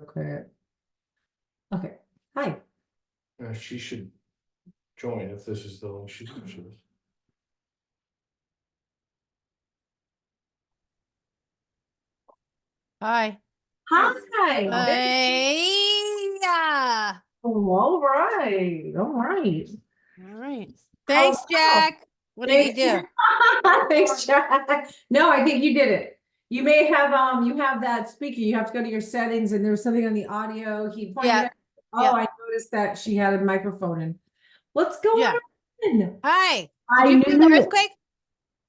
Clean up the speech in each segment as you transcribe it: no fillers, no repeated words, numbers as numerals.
Okay. Okay, hi. She should join if this is the link she should. Hi. Hi. Yeah. Oh, all right, all right. All right. Thanks, Oh, Jack. What did he Thanks. do? Thanks, Jack. No, I think you did it. You may have, you have that speaker, you have to go to your settings and there's something on the audio. He pointed Yeah. out, oh, Yeah. I noticed that she had a microphone in. What's going Yeah. on? Hi. I Did you feel the knew it. earthquake?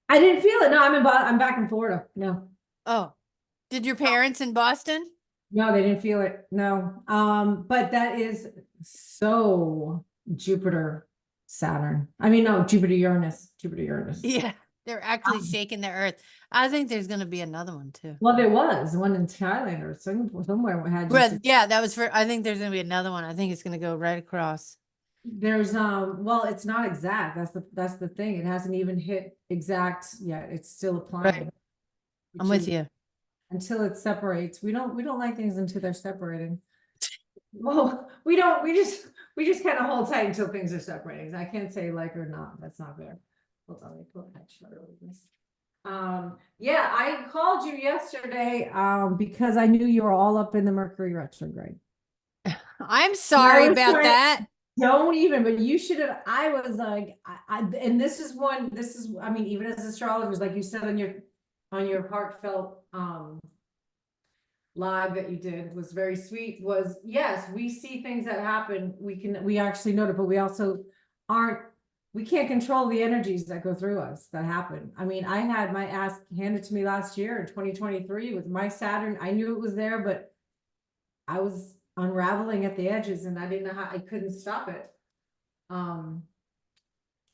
I didn't feel it. No, I'm back in Florida. No. Oh, did your parents in Boston? No, they didn't feel it. No. But that is so Jupiter, Saturn. I mean, no, Jupiter, Uranus, Jupiter, Uranus. Yeah. They're actually shaking the earth. I think there's going to be another one too. Well, there was one in Thailand or somewhere had just But yeah, that was for, I think there's going to be another one. I think it's going to go right across. there's well, it's not exact. That's the thing. It hasn't even hit exact yet. It's still applying. Right. I'm with you. Until it separates. We don't like things until they're separating. Well, we don't, we just kind of hold tight until things are separating. I can't say like or not. That's not fair. Hold on, let me pull that chart over this. Yeah, I called you yesterday, because I knew you were all up in the Mercury retrograde. I'm sorry was about trying- that. Don't even, but you should have, I was like, and this is, I mean, even as astrologers, like you said on your heartfelt, live that you did was very sweet, was yes, we see things that happen, we actually know it, but we also we can't control the energies that go through us that happen. I mean, I had my ass handed to me last year in 2023 with my Saturn. I knew it was there, but I was unraveling at the edges and I didn't know how, I couldn't stop it. And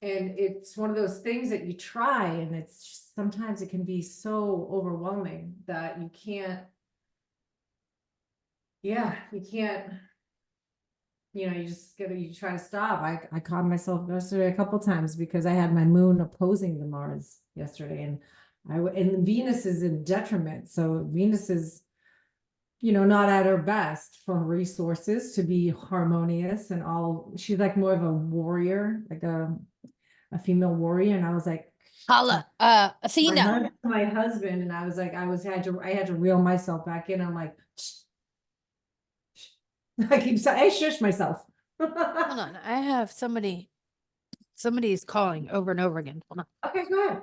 it's one of those things that you try and it's just, sometimes it can be so overwhelming that you can't, you can't, you just you try to stop. I caught myself yesterday a couple times because I had my moon opposing the Mars yesterday and and Venus is in detriment. So Venus is, not at her best for resources to be harmonious and all. She's like more of a warrior, like a female warrior. And I was like, Holla, Athena. my husband, and I was like, I had to reel myself back in. I'm like, I shush myself. Hold on. I have somebody's calling over and over again. Hold on. Okay, go ahead.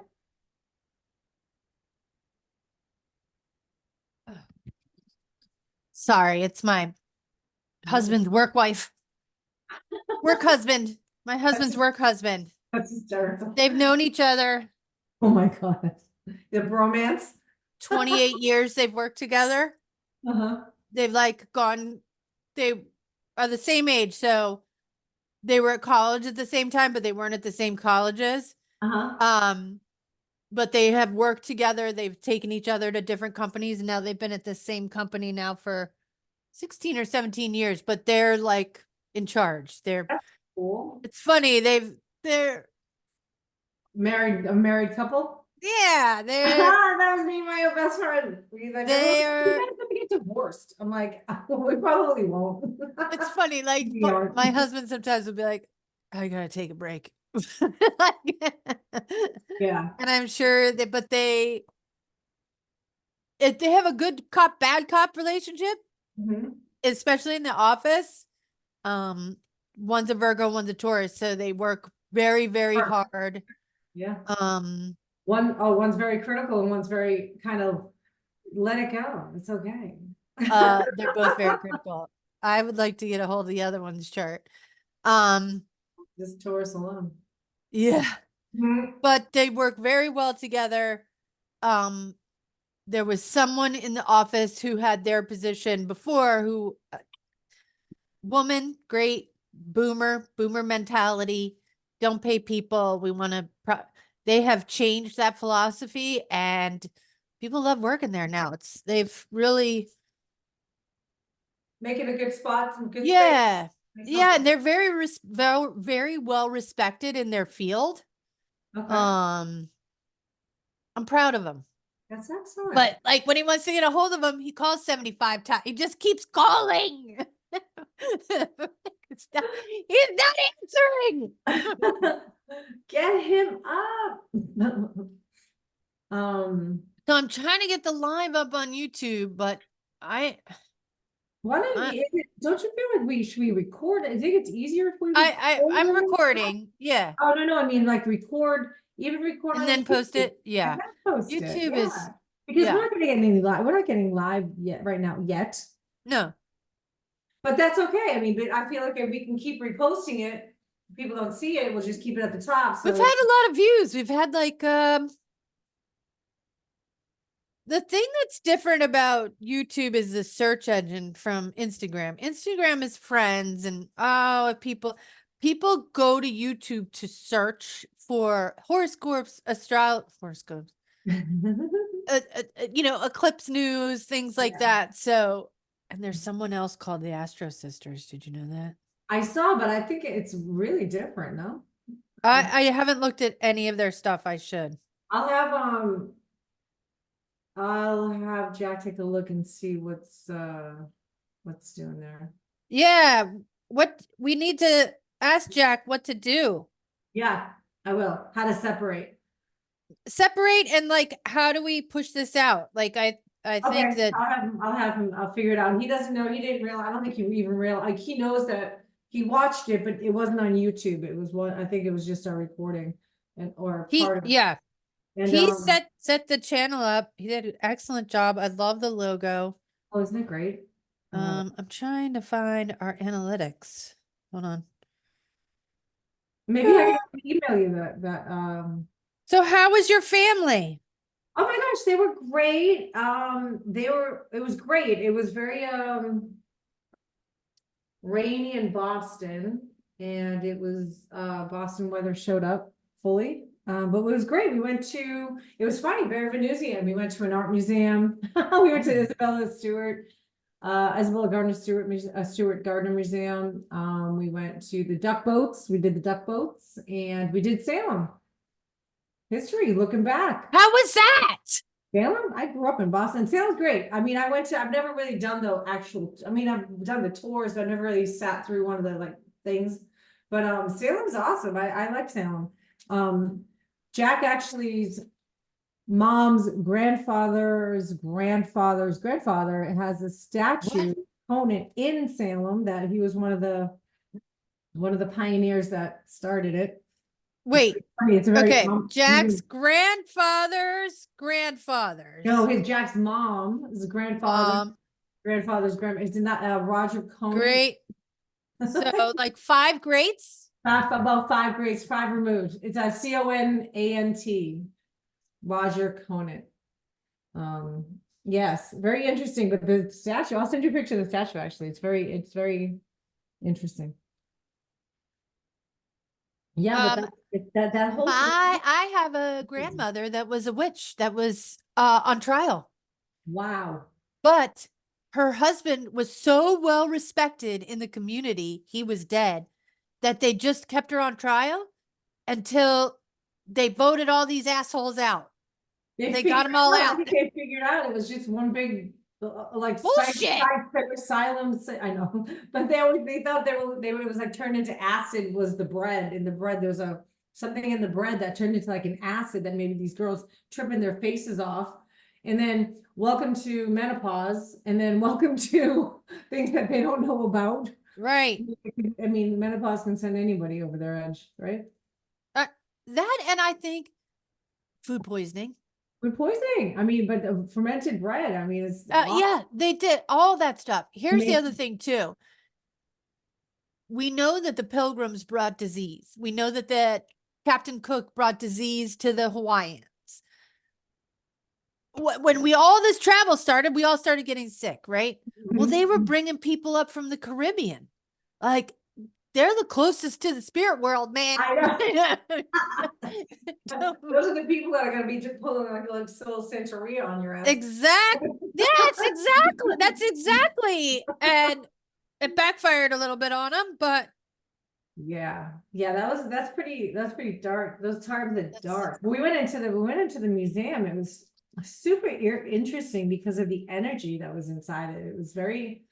Sorry, it's my husband's work wife. Work husband. My husband's work husband. That's hysterical. They've known each other Oh my God. The bromance. 28 years. They've worked together. Uh-huh. They've they are the same age. So they were at college at the same time, but they weren't at the same colleges. Uh-huh. But they have worked together. They've taken each other to different companies. And now they've been at the same company now for 16 or 17 years, but they're like in charge. Cool. It's funny. They're A married couple? yeah, That was me and my best friend. We like, They "Oh, are- you guys gonna get divorced." I'm like, we probably won't. it's funny. Like We are. my husband sometimes will be like, I gotta take a break. Yeah. And I'm sure that, but they have a good cop, bad cop relationship, Mhm. especially in the office. One's a Virgo, one's a Taurus, so they work very, very Sure. hard. Yeah. Um, One's very critical and one's very kind of let it go. It's okay. they're both very critical. I would like to get a hold of the other one's chart. Just Taurus alone. Yeah, Mhm. but they work very well together. There was someone in the office who had their position before who woman, great boomer mentality. Don't pay people. We want to, they have changed that philosophy and people love working there now. They've really, Make it a good spot, some good yeah. space. Yeah. And they're very well respected in their field. Okay. I'm proud of them. That's excellent. But like when he wants to get a hold of him, he calls 75 times. He just keeps calling. He's not answering. Get him up. So I'm trying to get the live up on YouTube, but Why don't Uh, don't you feel like should we record? I think it's easier if we I'm record it. recording. Yeah. Oh, no, I mean, like even record And on then post YouTube. it. Yeah. And then post it, YouTube yeah. is, Because yeah. we're not getting any live, we're not getting live yet, right now, yet. No. But that's okay. I mean, but I feel like if we can keep reposting it, people don't see it, we'll just keep it at the top. So We've had a lot of views. We've had like the thing that's different about YouTube is the search engine from Instagram. Instagram is friends and people go to YouTube to search for horoscopes, horoscopes, eclipse news, things like that. So, and there's someone else called the Astro Sisters. Did you know that? I saw, but I think it's really different, no? I haven't looked at any of their stuff. I should. I'll have Jack take a look and see what's doing there. Yeah. What we need to ask Jack what to do. Yeah, I will. How to separate. And like, how do we push this out? Like, I think that I'll have him, I'll figure it out. He doesn't know, he didn't realize, I don't think he even realized, like, he knows that he watched it, but it wasn't on YouTube. It was I think it was just our recording or part of it. yeah. And, He set the channel up. He did an excellent job. I love the logo. oh, isn't it great? I'm trying to find our analytics. Hold on. Maybe I can email you that. So how was your family? Oh my gosh, they were great. It was great. It was very rainy in Boston, and it was Boston weather showed up fully. But it was great. It was funny, Bear Venusian. We went to an art museum. We went to Isabella Gardner Stewart Gardner Museum. We went to the duck boats. We did the duck boats, and we did Salem. History, looking back. How was that? Salem, I grew up in Boston. Salem's great. I mean, I've never really done I've done the tours, but I've never really sat through one of the things. But Salem's awesome. I like Salem. Jack actually's mom's grandfather's grandfather has a statue opponent in Salem that he was one of the pioneers that started it. Wait, it's very okay. Jack's grandfather's. No, Jack's mom's grandfather's grandfather. Isn't that Roger Conant? Great. So like 5 greats? About 5 greats, 5 removed. It's a Conant. Roger Conant. Yes, very interesting. But the statue, I'll send you a picture of the statue actually. It's very interesting. Yeah, but that whole I have a grandmother that was a witch that was on trial. Wow. But her husband was so well respected in the community, he was dead, that they just kept her on trial until they voted all these assholes out. They got them all out. They figured out it was just one big bullshit. Asylum. I know, but they thought it was like turned into acid. Was the bread in the bread? There was something in the bread that turned into like an acid that made these girls tripping their faces off. And then welcome to menopause, and then welcome to things that they don't know about. Right. I mean, menopause can send anybody over their edge, right? That, and I think food poisoning. Food poisoning. I mean, but the fermented bread. I mean, it's yeah, they did all that stuff. Here's the other thing too. We know that the Pilgrims brought disease. We know that Captain Cook brought disease to the Hawaiians. When all this travel started, we all started getting sick, right? Well, they were bringing people up from the Caribbean. Like, they're the closest to the spirit world, man. I know. Those are the people that are going to be just pulling like a little Santeria on your ass. Exactly. Yes, exactly. That's exactly. And it backfired a little bit on them, but yeah, that's pretty dark. Those times are dark. We went into the museum. It was super interesting because of the energy that was inside it. It was very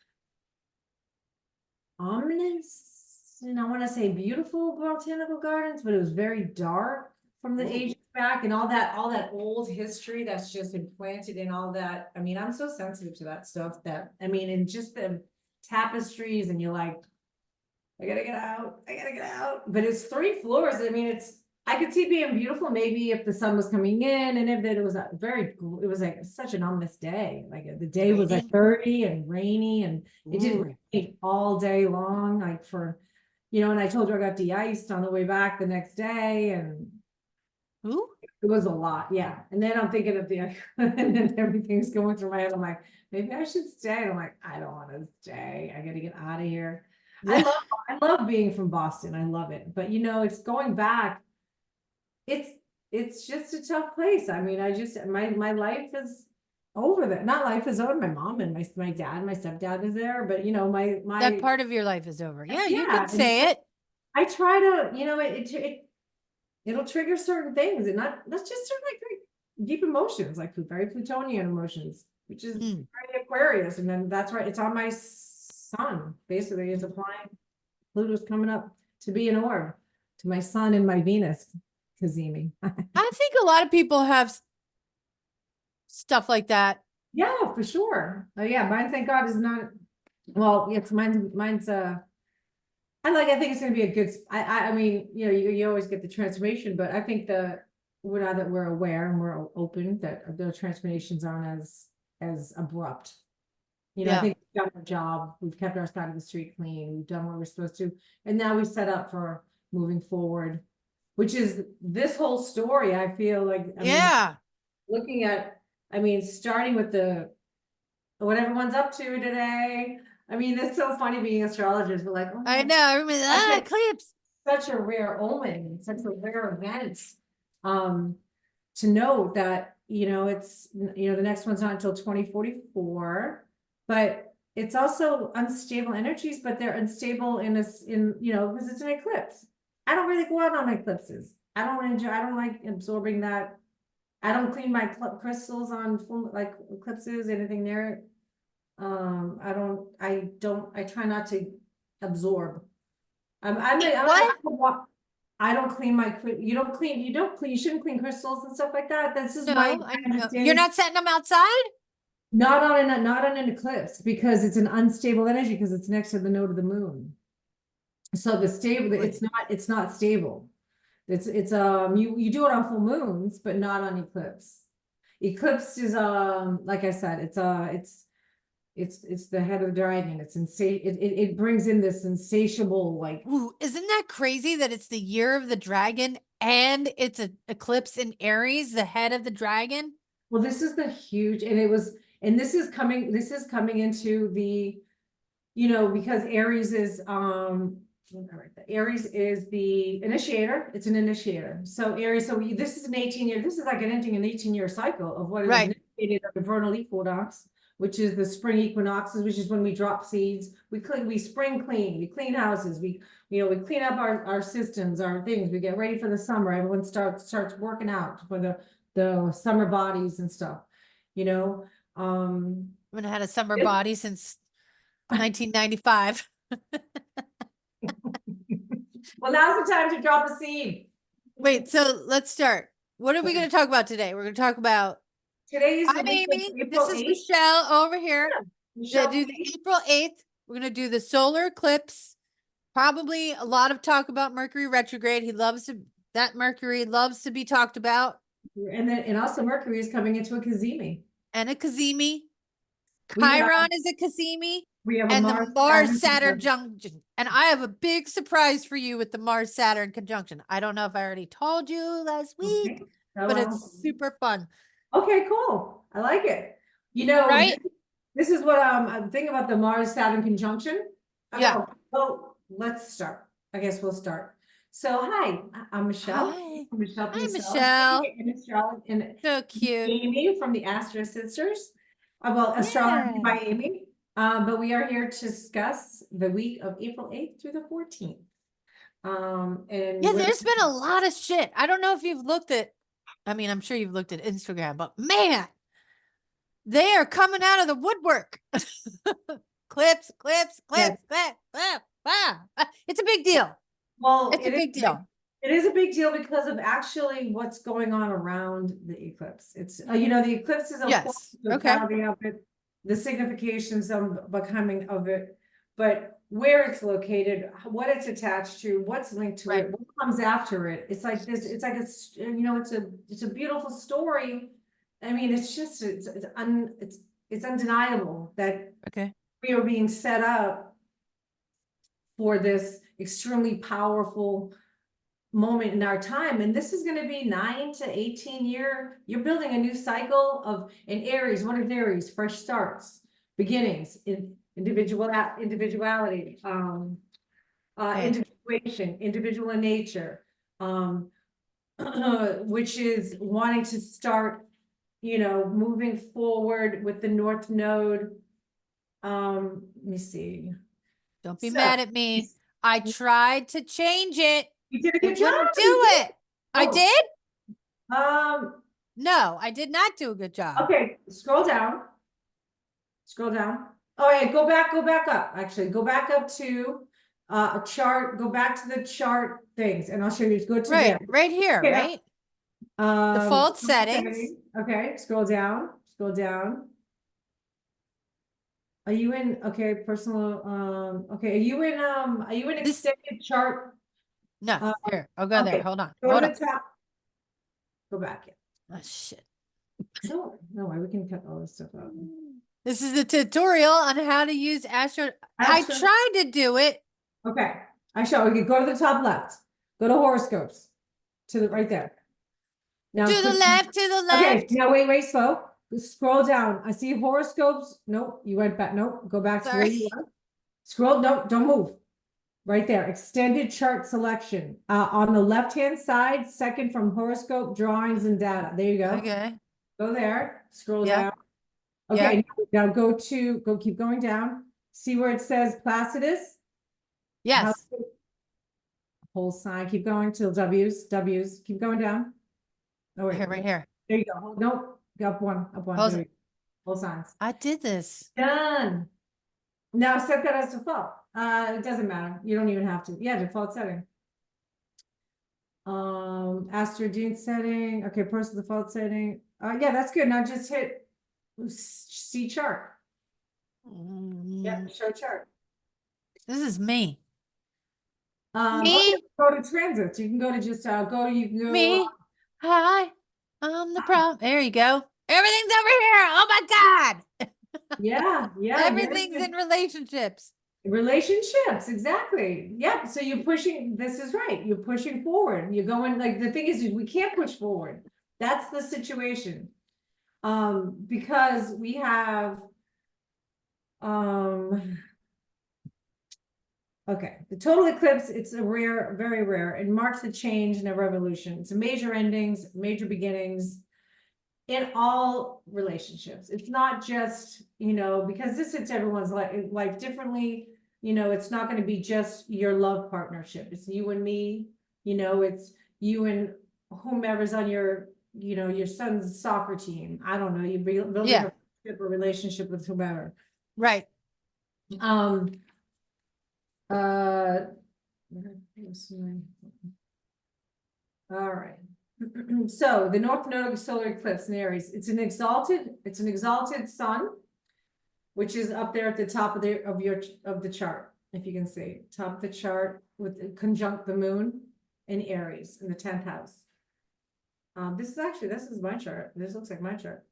ominous, and I want to say beautiful botanical gardens, but it was very dark from the ages back, and all that old history that's just implanted in all that. I mean, I'm so sensitive to that stuff that, I mean, and just the tapestries, and you're like, I gotta get out, I gotta get out. But it's 3 floors. I mean, I could see it being beautiful maybe if the sun was coming in, and if it was a it was like such an ominous day. Like the day was like Rainy? 30 and rainy, and it didn't Ooh. rain all day long, like for, and I told you I got de-iced on the way back the next day, and Ooh. it was a lot, yeah. And then I'm thinking of and then everything's going through my head. I'm like, maybe I should stay. And I'm like, I don't want to stay. I gotta get out of here. I love being from Boston. I love it. But it's going back. It's just a tough place. I mean, my life is over there. Not life is over. My mom and my dad, my stepdad is there, but That part of your life is over. Yeah, you yeah, can say it. I try to, it'll trigger certain things, and that's just certain like deep emotions, like very Plutonian emotions, which is Mm. very Aquarius. And then that's right, it's on my sun. Basically, it's applying. Pluto's coming up to be an orb to my sun and my Venus, Caizimi. I think a lot of people have stuff like that. Yeah, for sure. Oh yeah, mine, thank God, is not. Well, it's mine's I think it's gonna be a good. I mean, you always get the transformation, but I think now that we're aware and we're open, that the transformations aren't as abrupt. I Yeah. think we've done our job. We've kept our side of the street clean. We've done what we're supposed to, and now we set up for moving forward, which is this whole story. I feel like, I mean, Yeah. looking at, starting with what everyone's up to today. I mean, it's so funny being astrologers. We're like, oh I my, know. Everybody's Okay. eclipse. such a rare omen, such a rare event. To know that, it's, the next one's not until 2044, but it's also unstable energies, but they're unstable because it's an eclipse. I don't really go out on eclipses. I don't like absorbing that. I don't clean my crystals on full, like eclipses, anything there. I try not to absorb. What? I don't clean you shouldn't clean crystals and stuff like that. This is my No, I know. You're understanding. not setting them outside? Not on an eclipse, because it's an unstable energy, because it's next to the node of the moon. So it's not stable. You do it on full moons, but not on eclipse. Eclipse is like I said, it's the head of the dragon. It brings in this insatiable, like, Ooh, isn't that crazy that it's the year of the dragon and it's an eclipse in Aries, the head of the dragon? well, this is the huge, and this is coming into the, because Aries is Aries is the initiator. It's an initiator. So Aries, this is an 18-year, this is like ending an 18-year cycle of what is Right. initiated at the vernal equinox, which is the spring equinoxes, which is when we drop seeds. We spring clean, we clean houses, we clean up our systems, our things, we get ready for the summer. Everyone starts working out for the summer bodies and stuff, I haven't had a summer body since 1995. Well, now's the time to drop a seed. Wait, so let's start. What are we going to talk about today? We're going to talk about. Today is I'm Amy. This is Michelle over here. Michelle, Do the April 8th. We're going to do the solar eclipse. Probably a lot of talk about Mercury retrograde. That Mercury loves to be talked about. and also Mercury is coming into a Caizimi. And a Caizimi. We have- Chiron is a Caizimi. We have And a the Mars-Saturn conjunction. And I have a big surprise for you with the Mars-Saturn conjunction. I don't know if I already told you last week, Okay. but it's super fun. Okay, cool. I like it. Right? This is what I'm thinking about the Mars-Saturn conjunction. Yeah. Well, let's start. I guess we'll start. So hi, I'm Michelle. Hi. Michelle. Hi, Michelle. And So cute. Amy from the Astro Sisters. Astrology Yeah. by Amy. But we are here to discuss the week of April 8th through the 14th. And Yeah, there's been a lot of shit. I don't know if you've looked at, I'm sure you've looked at Instagram, but man, they are coming out of the woodwork. Clips, clips, Yes. clips, clip, clip, it's a big deal. Well, It's a big deal. It is a big deal because of actually what's going on around the eclipse. It's, you know, the eclipse is a Yes, the okay. quality of it, the significations of becoming of it, but where it's located, what it's attached to, what's linked to Right. it, what comes after it. It's like this, it's like you know, it's a beautiful story. I mean, it's just, it's undeniable that Okay. we are being set up for this extremely powerful moment in our time. And this is going to be 9 to 18 year, you're building a new cycle of, in Aries, what is Aries? Fresh starts, beginnings, individuality, individuation, individual in nature, which is wanting to start, you know, moving forward with the North Node. Let me see. Don't be So- mad at me. I tried to change it. You did a It good job. wouldn't do You did. it. I Oh. did? Um, No, I did not do a good job. okay, scroll down. Scroll down. Oh, yeah, go back up, actually, go back up to a chart, go back to the chart things, and I'll show you, go to Right, there. right here, Okay, now- right? Default settings. Okay, scroll down, scroll down. Are you in, okay, personal, okay, are you in This- extended chart? No, here, I'll go there. Okay, Hold on. Go Hold to on. the top. Go back. Oh, shit. No, no, we can cut all this stuff out. This is a tutorial on how to use Astro. I Astro. tried to do it. Okay, I show, okay, go to the top left, go to horoscopes, to the, right there. Now To the click- left, to the Okay, left. now wait, slow, scroll down, I see horoscopes, nope, you went back, nope, go back to where you were. Scroll, no, don't move, right there, extended chart selection, on the left-hand side, second from horoscope, drawings and data, there you go. Okay. Go there, scroll Yeah. down. Okay, now keep going down, see where it says Placidus? Yes. Whole sign, keep going till W's, keep going down. Oh, wait, Here, right here. there you go. Nope, up one. Pause There it. you go. Whole signs. I did this. Done. Now set that as default. It doesn't matter. You don't even have to. Yeah, default setting. Astro setting. Okay, personal default setting. Yeah, that's good. Now just hit see chart. Yeah, show chart. This is me. Okay, go to transits. You can go to just you can go Me. Hi. I'm the problem. There you go. Everything's over here. Oh my God. yeah, Everything's in relationships. relationships, exactly. Yeah, so you're pushing, this is right, you're pushing forward, you're going, like, the thing is we can't push forward. That's the situation. Because we have okay, the total eclipse, it's a rare, very rare. It marks a change and a revolution. It's a major endings, major beginnings in all relationships. It's not just, you know, because this hits everyone's life differently. You know, it's not going to be just your love partnership. It's you and me, you know, it's you and whomever's on your, you know, your son's soccer team. I don't know, you building a relationship with whomever. Right. All right. So the North Node solar eclipse in Aries, it's an exalted sun, which is up there at the top of the chart, if you can see, top of the chart with conjunct the moon in Aries in the 10th house. This is my chart. This looks like my chart.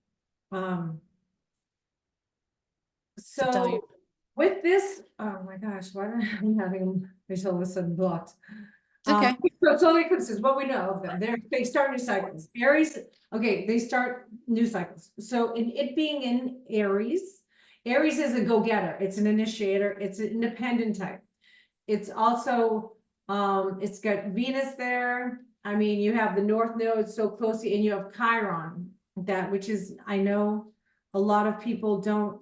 So with this, oh my gosh, why am I having this all of a sudden blocked? Okay. So solar eclipses, what we know of them, they start new cycles. Aries, okay, they start new cycles. So in it being in Aries, Aries is a go-getter, it's an initiator, it's an independent type. It's also, it's got Venus there. I mean, you have the North Node so closely, and you have Chiron, which is, I know a lot of people don't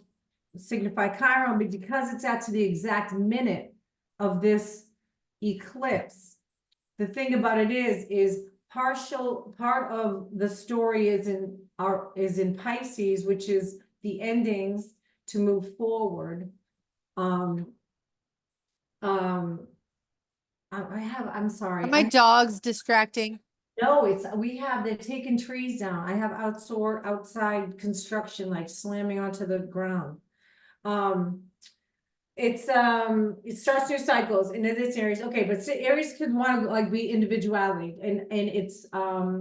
signify Chiron, but because it's at to the exact minute of this eclipse, the thing about it is part of the story is in Pisces, which is the endings to move forward. I'm sorry. Are my dogs distracting? No, they're taking trees down. I have outside construction, like slamming onto the ground. It starts new cycles and it is Aries. Okay, but Aries could want to like be individuality and it's, I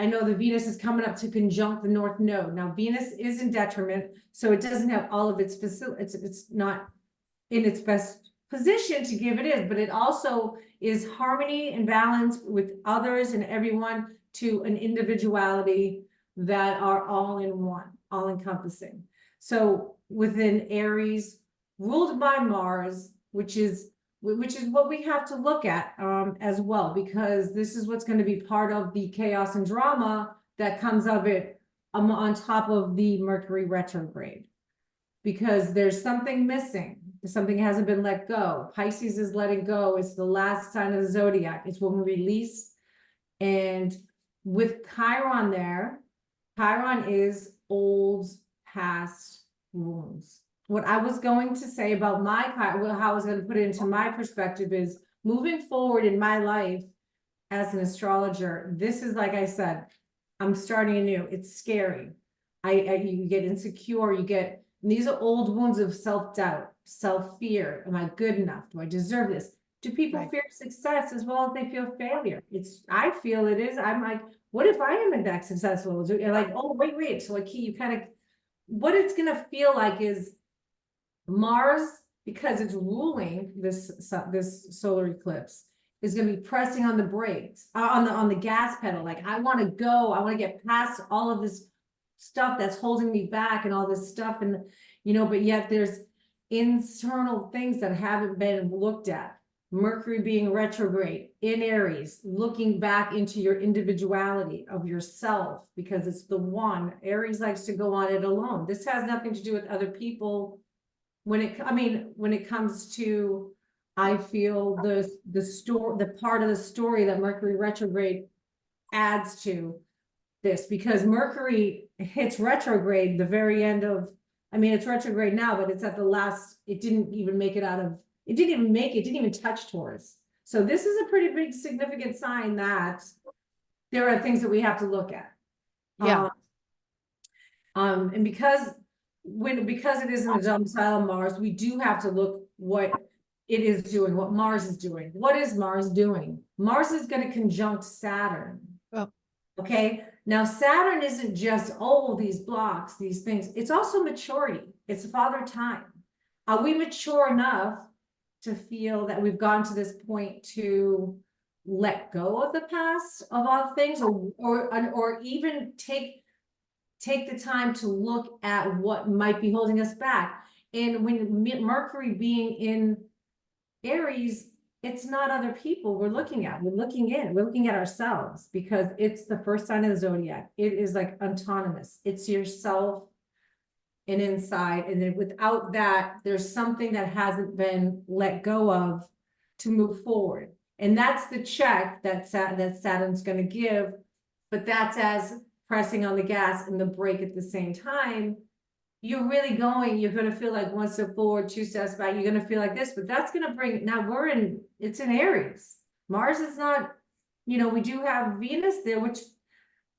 know the Venus is coming up to conjunct the North Node. Now Venus is in detriment, so it doesn't have all of its it's not in its best position to give it is, but it also is harmony and balance with others and everyone to an individuality that are all in one, all encompassing. So within Aries, ruled by Mars, which is what we have to look at as well, because this is what's going to be part of the chaos and drama that comes of it on top of the Mercury retrograde. Because there's something missing. Something hasn't been let go. Pisces is letting go. It's the last sign of the zodiac. It's when we release. And with Chiron there, Chiron is old past wounds. What I was going to say about how I was going to put it into my perspective is moving forward in my life as an astrologer. This is, like I said, I'm starting anew. It's scary. You get insecure, and these are old wounds of self-doubt, self-fear. Am I good enough? Do I deserve this? Do people fear success as well as they feel failure? I feel it is. I'm like, what if I am that successful? You're like, oh, wait. So like you kind of, what it's gonna feel like is Mars, because it's ruling this solar eclipse, is gonna be pressing on the brakes, on the gas pedal. Like I want to go, I want to get past all of this stuff that's holding me back and all this stuff, and but yet there's internal things that haven't been looked at. Mercury being retrograde in Aries, looking back into your individuality of yourself, because it's the one. Aries likes to go on it alone. This has nothing to do with other people. When it comes to, I feel the part of the story that Mercury retrograde adds to this, because Mercury hits retrograde the very end of, it's retrograde now, but it's at the last, it didn't even touch Taurus. So this is a pretty big significant sign that there are things that we have to look at. Yeah. And because it is in the domicile of Mars, we do have to look what it is doing, what Mars is doing. What is Mars doing? Mars is going to conjunct Saturn. Oh. Okay. Now Saturn isn't just, these blocks, these things. It's also maturity. It's father time. Are we mature enough to feel that we've gotten to this point to let go of the past of all things, or even take the time to look at what might be holding us back? And when Mercury being in Aries, it's not other people we're looking at. We're looking at ourselves, because it's the first sign of the zodiac. It is like autonomous. It's yourself and inside. And then without that, there's something that hasn't been let go of to move forward. And that's the check that Saturn's going to give. But that's as pressing on the gas and the brake at the same time. You're going to feel like one step forward, two steps back. You're going to feel like this, but that's going to bring, it's in Aries. Mars is not, we do have Venus there, which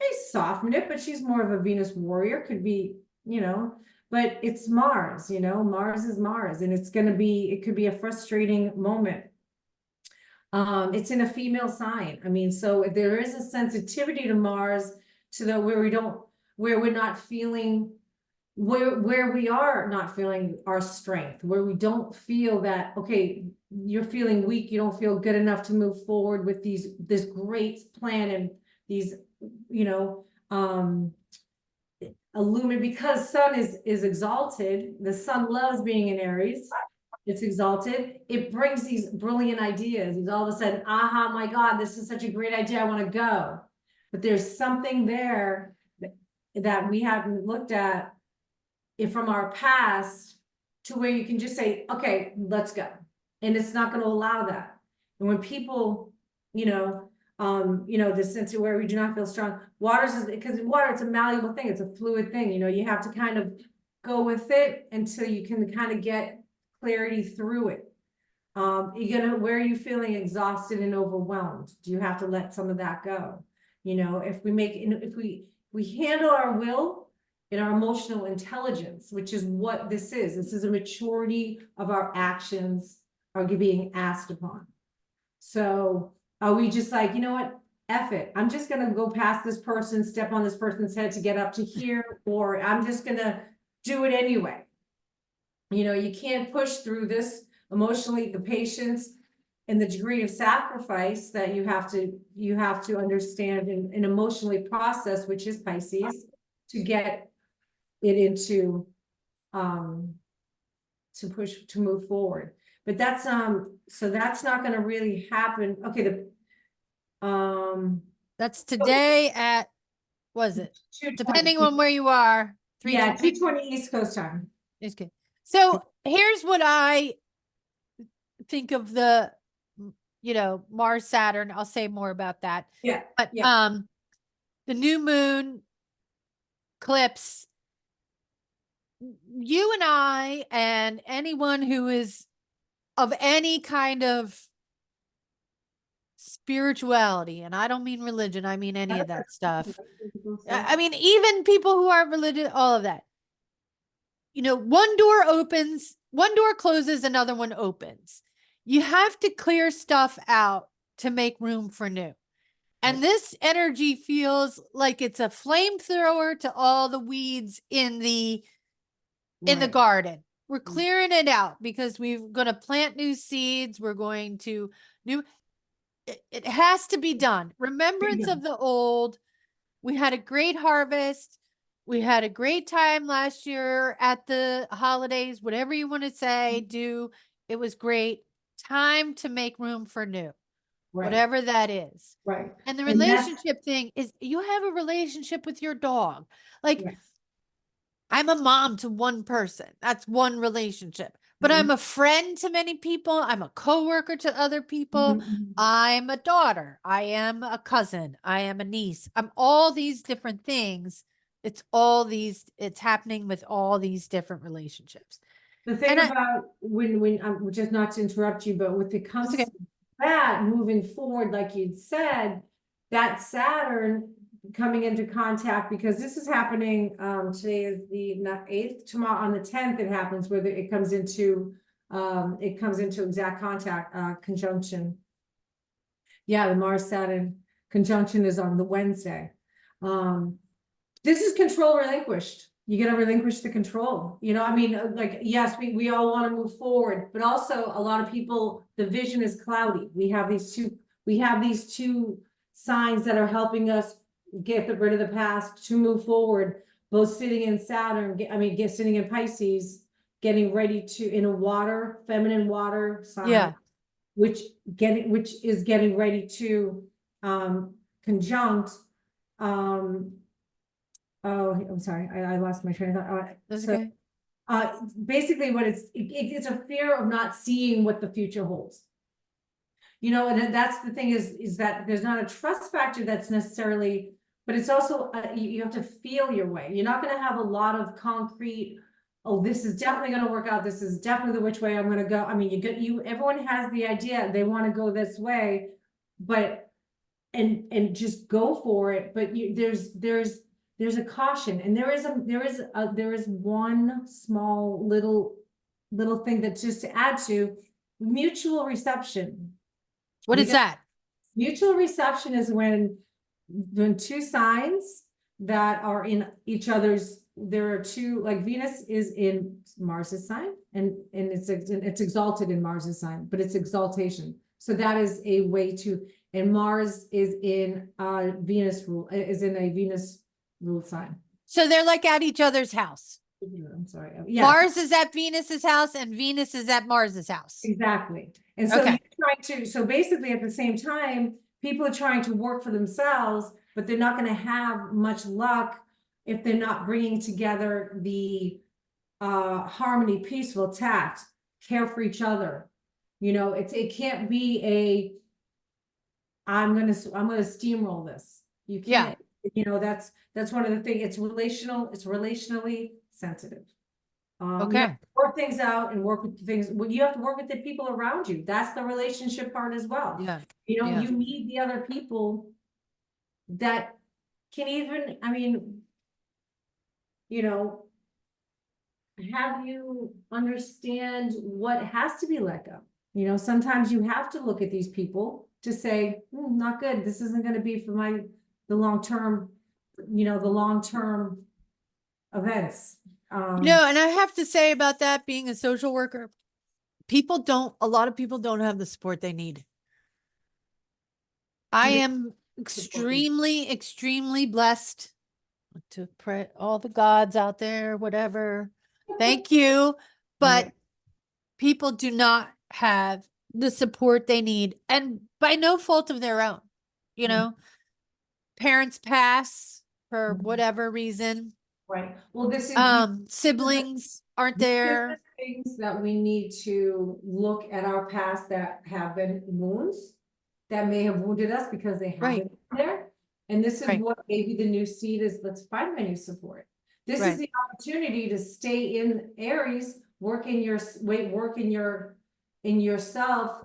may soften it, but she's more of a Venus warrior, could be, but it's Mars, Mars is Mars, and it could be a frustrating moment. It's in a female sign. So there is a sensitivity to Mars where we are not feeling our strength, where we don't feel that, okay, you're feeling weak, you don't feel good enough to move forward with this great plan and these, illuminate, because Sun is exalted. The Sun loves being in Aries. It's exalted. It brings these brilliant ideas. It's all of a sudden, aha, my God, this is such a great idea. I want to go. But there's something there that we haven't looked at from our past, to where you can just say, okay, let's go. And it's not going to allow that. And when people, You know, the sense of where we do not feel strong. Water's is, because water, it's a malleable thing, it's a fluid thing, you know, you have to kind of go with it until you can kind of get clarity through it. Where are you feeling exhausted and overwhelmed? Do you have to let some of that go? You know, if we handle our will and our emotional intelligence, which is what this is a maturity of our actions are being asked upon. So are we just like, you know what, F it, I'm just gonna go past this person, step on this person's head to get up to here, or I'm just gonna do it anyway. You know, you can't push through this emotionally, the patience and the degree of sacrifice that you have to understand and emotionally process, which is Pisces, to get it into to move forward. But that's so that's not going to really happen. Okay, That's today at, was it? 2:20. Depending on where you are. Yeah, 3:20. 2:20 East Coast time. It's good. So here's what I think of the, you know, Mars, Saturn. I'll say more about that. Yeah, But yeah. the new moon eclipse, you and I and anyone who is of any kind of spirituality, and I don't mean religion, I mean any of that stuff. I mean, even people who aren't religious, all of that. You know, one door opens, one door closes, another one opens. You have to clear stuff out to make room for new. And this energy feels like it's a flamethrower to all the weeds in the garden. We're clearing it out because we're going to plant new seeds. We're going to it has to be done. Remembrance of the old. We had a great harvest. We had a great time last year at the holidays, whatever you want to say, it was great. Time to make room for new, whatever that is. Right. And the relationship thing is, you have a relationship with your dog. Like, I'm a mom to one person. That's one relationship. But I'm a friend to many people. I'm a coworker to other people. I'm a daughter. I am a cousin. I am a niece. I'm all these different things. It's happening with all these different relationships. The thing about when just not to interrupt you, but with the comes that moving forward, like you'd said, that Saturn coming into contact, because this is happening, today is the 8th, tomorrow on the 10th, it happens where it comes into exact contact, conjunction. Yeah, the Mars Saturn conjunction is on the Wednesday. This is control relinquished. You got to relinquish the control. You know, I mean, like, yes, we all want to move forward, but also a lot of people, the vision is cloudy. We have these two signs that are helping us get rid of the past to move forward, both sitting in Saturn, sitting in Pisces, getting ready to, in a feminine water sign, which is getting ready to conjunct oh, I'm sorry, I lost my train of thought. That's okay. Basically what it's a fear of not seeing what the future holds. You know, and that's the thing is that there's not a trust factor that's necessarily, but it's also, you have to feel your way. You're not going to have a lot of concrete, oh, this is definitely going to work out. This is definitely the which way I'm going to go. I mean, everyone has the idea they want to go this way, but, and just go for it. But there's a caution, and there is one small little thing that's just to add to mutual reception. What is that? Mutual reception is when two signs that are in each other's, there are two, like Venus is in Mars's sign, and it's exalted in Mars's sign, but it's exaltation. So that is a way to, and Mars is in Venus ruled sign. So they're like at each other's house. I'm sorry. Yeah. Mars is at Venus's house and Venus is at Mars's house. Exactly. And so so basically at the same time, people are trying to work for themselves, but they're not going to have much luck if they're not bringing together the harmony, peaceful, tact, care for each other. You know, it can't be I'm gonna steamroll this. You Yeah. can't, you know, that's one of the things, it's relationally sensitive. You have Okay. to work things out and work with things, well, you have to work with the people around you. That's the relationship part as well. Yeah. You know, Yeah. you need the other people that can even, I mean, you know, have you understand what has to be let go. You know, sometimes you have to look at these people to say, not good. This isn't going to be for the long term, you know, the long term events. And I have to say about that, being a social worker, a lot of people don't have the support they need. I am extremely, extremely blessed to pray all the gods out there, whatever. Thank you. But Right. people do not have the support they need, and by no fault of their own. You Mhm. know, parents pass for Mhm. whatever reason. Right. Well, this is, Siblings aren't these are there. the things that we need to look at our past that have been wounds that may have wounded us because they Right. haven't been there. And this is Right. what maybe the new seed is, let's find my new support. This is Right. the opportunity to stay in Aries, work in yourself,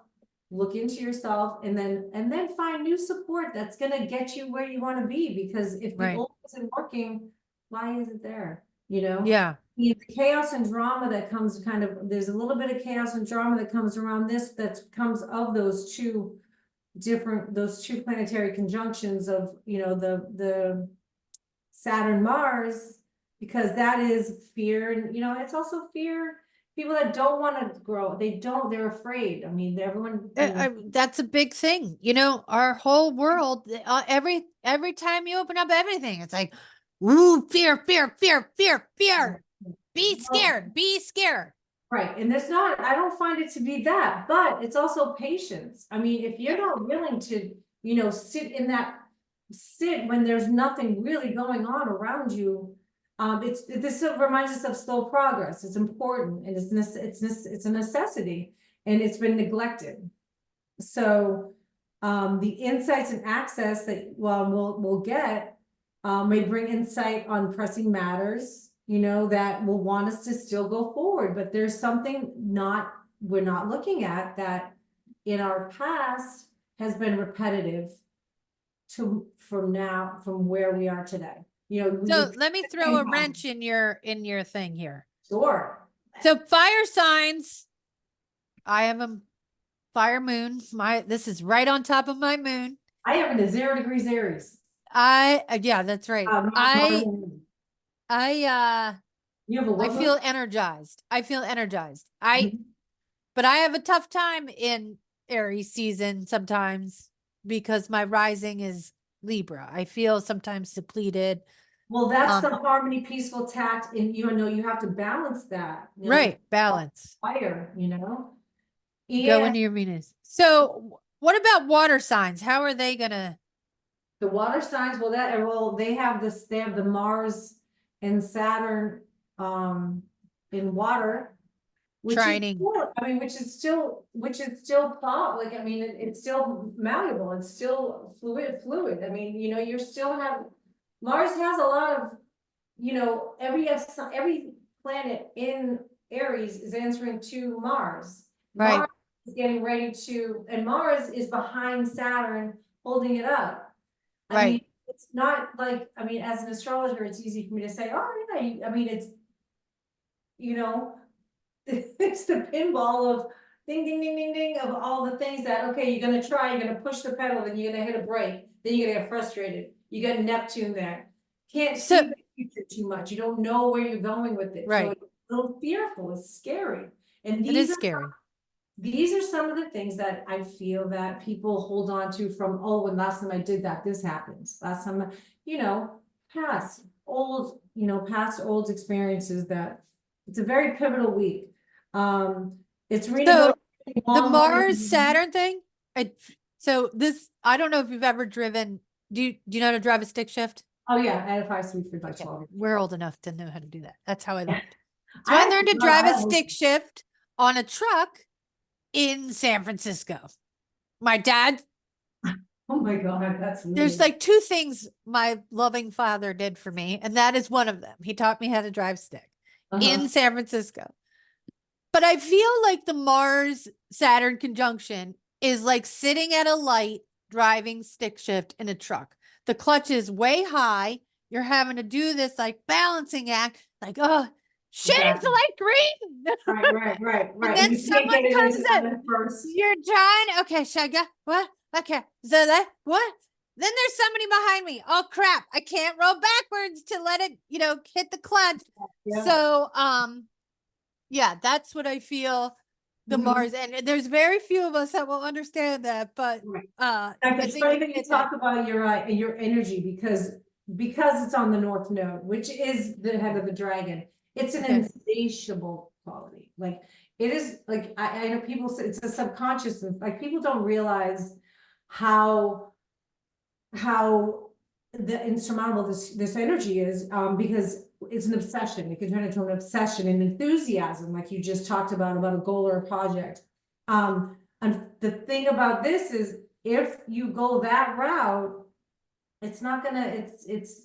look into yourself, and then find new support that's gonna get you where you want to be. Because if the Right. old isn't working, why is it there? You know? Yeah. The chaos and drama that comes there's a little bit of chaos and drama that comes around this, that comes of those two planetary conjunctions of, you know, the Saturn Mars, because that is fear. And, you know, it's also fear. People that don't want to grow, they're afraid. I mean, everyone, you know, That's a big thing. Our whole world, every time you open up everything, it's like, ooh, fear, fear, fear, fear, fear. Be scared, be scared. right. And I don't find it to be that, but it's also patience. I mean, if you're not willing to, you know, sit when there's nothing really going on around you. This reminds us of slow progress. It's important, and it's a necessity, and it's been neglected. So, the insights and access that, well, we'll get, may bring insight on pressing matters, you know, that will want us to still go forward, but there's something we're not looking at that in our past has been repetitive from where we are today. You know, So let me throw a wrench in your thing here. Sure. So fire signs, I have a fire moon. This is right on top of my moon. I have a 0 degrees Aries. Yeah, that's right. You have a I what feel moon? energized. Mhm. But I have a tough time in Aries season sometimes because my rising is Libra. I feel sometimes depleted. Well, that's the harmony, peaceful tact, and you know, you have to balance that. You know, Right, balance. fire, you know? Go Yeah, into your Venus. So what about water signs? How are they gonna? the water signs, they have the Mars and Saturn, in water. Which is Trining. still, I mean, which is still like, I mean, it's still malleable, it's still fluid. I mean, you know, Mars has a lot of, you know, every planet in Aries is answering to Mars. Right. Mars is getting ready and Mars is behind Saturn, holding it up. I Right. mean, it's not like, I mean, as an astrologer, it's easy for me to say, oh, yeah, I mean, it's, you know, it's the pinball of ding, ding, ding, ding, ding, of all the things that, okay, you're gonna push the pedal, then you're gonna hit a brake, then you're gonna get frustrated. You got Neptune there. Can't see So the future too much. You don't know where you're going with it. So right. it's a little fearful, it's scary. And It is scary. these are some of the things that I feel that people hold on to from, oh, when last time I did that, this happens. Last time, you know, past old experiences that it's a very pivotal week. It's So renegotiating the long Mars morning. Saturn thing. I don't know if you've ever driven. Do you know how to drive a stick shift? Oh, yeah, I had a 5-speed for like Okay. 12 years. We're old enough to know how to do that. That's how I learned. So I I actually learned to love- drive I a always- stick shift on a truck in San Francisco. My dad Oh my God, that's There's weird. like two things my loving father did for me, and that is one of them. He taught me how to drive stick Uh-huh. in San Francisco. But I feel like the Mars Saturn conjunction is like sitting at a light driving stick shift in a truck. The clutch is way high. You're having to do this like balancing act, like, oh shit, it's Exactly. light green. Right. And And then you can't someone get it comes into in. that first. You're trying. Okay, should I go? What? Okay. So that what? Then there's somebody behind me. Oh crap. I can't roll backwards to let it, hit the clutch. Yeah. So yeah, that's what I feel the Mhm. Mars, and there's very few of us that will understand that, but Right. I It's think funny you that you get that. talk about your energy because it's on the North Node, which is the head of the dragon. It's an Okay. insatiable quality. Like it is like I know people say it's a subconscious, like people don't realize how the insurmountable this energy is, because it's an obsession. It can turn into an obsession and enthusiasm, like you just talked about a goal or a project. And the thing about this is if you go that route, it's not gonna,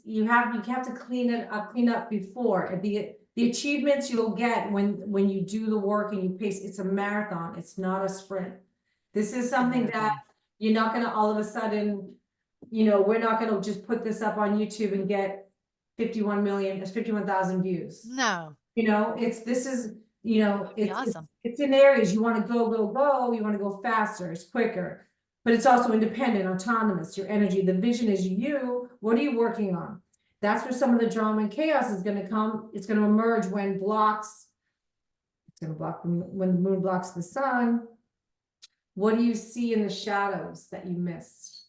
you have to clean up before. And the achievements you'll get when you do the work and you pace, it's a marathon, it's not a sprint. This is something that you're not gonna all of a sudden, we're not gonna just put this up on YouTube and get 51,000 views. No, This is, that'd be awesome. it's in areas you want to go, you want to go faster, it's quicker, but it's also independent, autonomous, your energy, the vision is you, what are you working on? That's where some of the drama and chaos is going to come. It's going to emerge when it's going to block when the moon blocks the sun. What do you see in the shadows that you missed?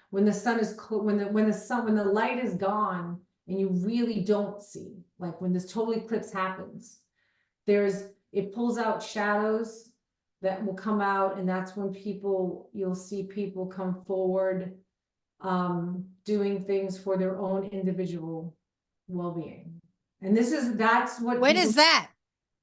When the sun is, when the light is gone and you really don't see, like when this total eclipse happens, it pulls out shadows that will come out, and that's when you'll see people come forward, doing things for their own individual well-being. And that's what When is that?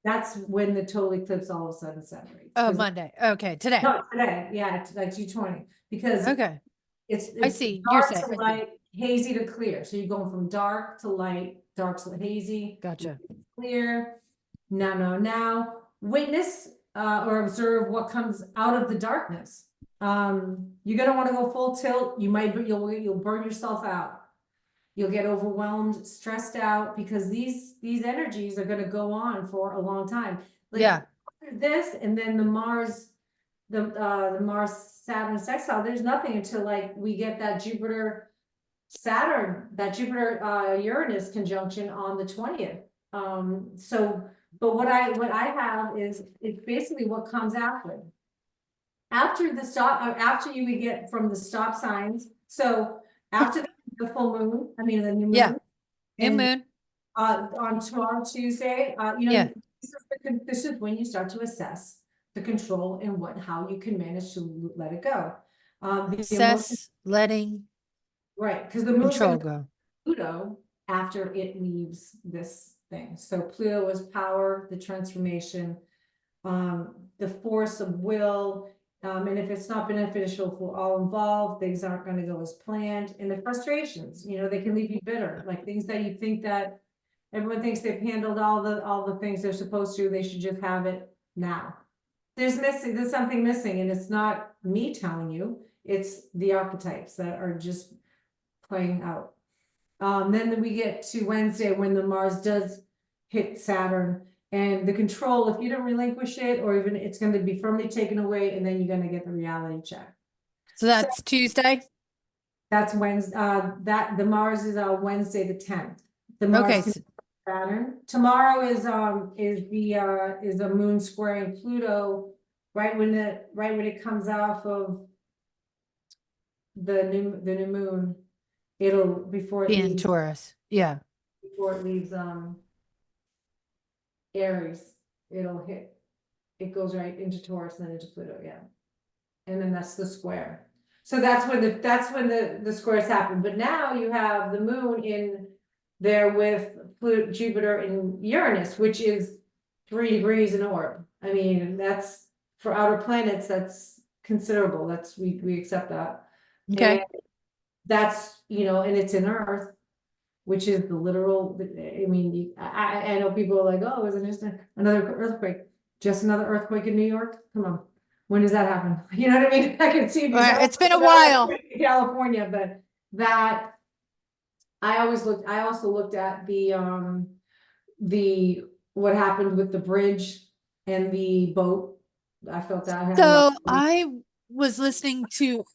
that's when the total eclipse all of a sudden separates. Oh, Monday. Okay, today. No, today, yeah, it's like 2:20, because Okay, it's I see. You're dark saying. to light, hazy to clear. So you're going from dark to light, dark to hazy. Gotcha. Clear. Now, witness or observe what comes out of the darkness. You're gonna want to go full tilt. You'll burn yourself out. You'll get overwhelmed, stressed out, because these energies are gonna go on for a long time. Like, Yeah. this, and then the Mars Saturn sextile, there's nothing until like we get that Jupiter Uranus conjunction on the 20th. But what I have is, it's basically what comes after. After you would get from the stop signs, so after the full moon, the new moon. Yeah. New and, moon. on tomorrow, Tuesday, Yeah. this is when you start to assess the control and how you can manage to let it go. Assess, letting Right, because the moon's control gonna go. Pluto after it leaves this thing. So Pluto is power, the transformation, the force of will. And if it's not beneficial for all involved, things aren't going to go as planned. And the frustrations, they can leave you bitter, like things that you think that everyone thinks they've handled all the things they're supposed to, they should just have it now. There's something missing, and it's not me telling you, it's the archetypes that are just playing out. Then we get to Wednesday when the Mars does hit Saturn, and the control, if you don't relinquish it, or even it's going to be firmly taken away, and then you're going to get the reality check. So that's Tuesday. That's Wednesday. The Mars is Wednesday the 10th. The Okay. Mars Saturn. Tomorrow is a moon squaring Pluto, right when it comes off of the new moon. It'll before it Be in leaves, Taurus. Yeah. Aries, it goes right into Taurus and then into Pluto, yeah. And then that's the square. So that's when the squares happen. But now you have the moon in there with Pluto, Jupiter and Uranus, which is 3 degrees in orb. That's for outer planets, that's considerable. We accept that. Okay. That's, and it's in Earth, which is the literal, I mean, I know people are like, oh, isn't just another earthquake? Just another earthquake in New York? Come on. When does that happen? You know what I mean? I can see if It's been a while. in California, but that I also looked at what happened with the bridge and the boat. I felt that had a So lot. I was listening to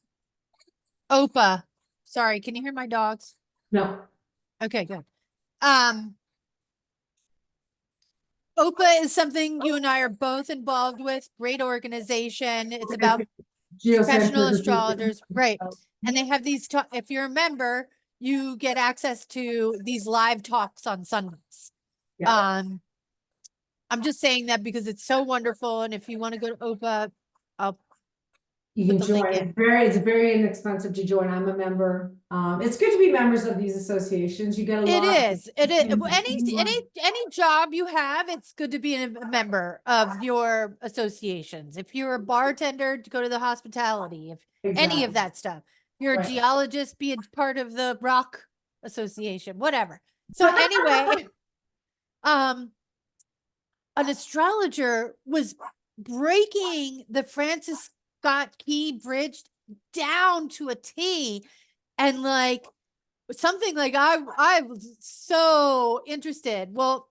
Opa. Sorry, can you hear my dogs? No. Okay, good. OPA is something you and I are both involved with. Great organization. It's about professional astrologers, right? And they have these. If you're a member, you get access to these live talks on Sundays. Yeah. I'm just saying that because it's so wonderful, and if you want to go to OPA, I'll You put can the link join. in. It's very inexpensive to join. I'm a member. It's good to be members of these associations. You get a lot. It is. It is. And- Any job you have, it's good to be a member of your associations. If you're a bartender, to go to the hospitality. If any of Exactly. that stuff. You're a Right. geologist, be a part of the rock association, whatever. So anyway, an astrologer was breaking the Francis Scott Key Bridge down to a T, and like something like I was so interested. Well,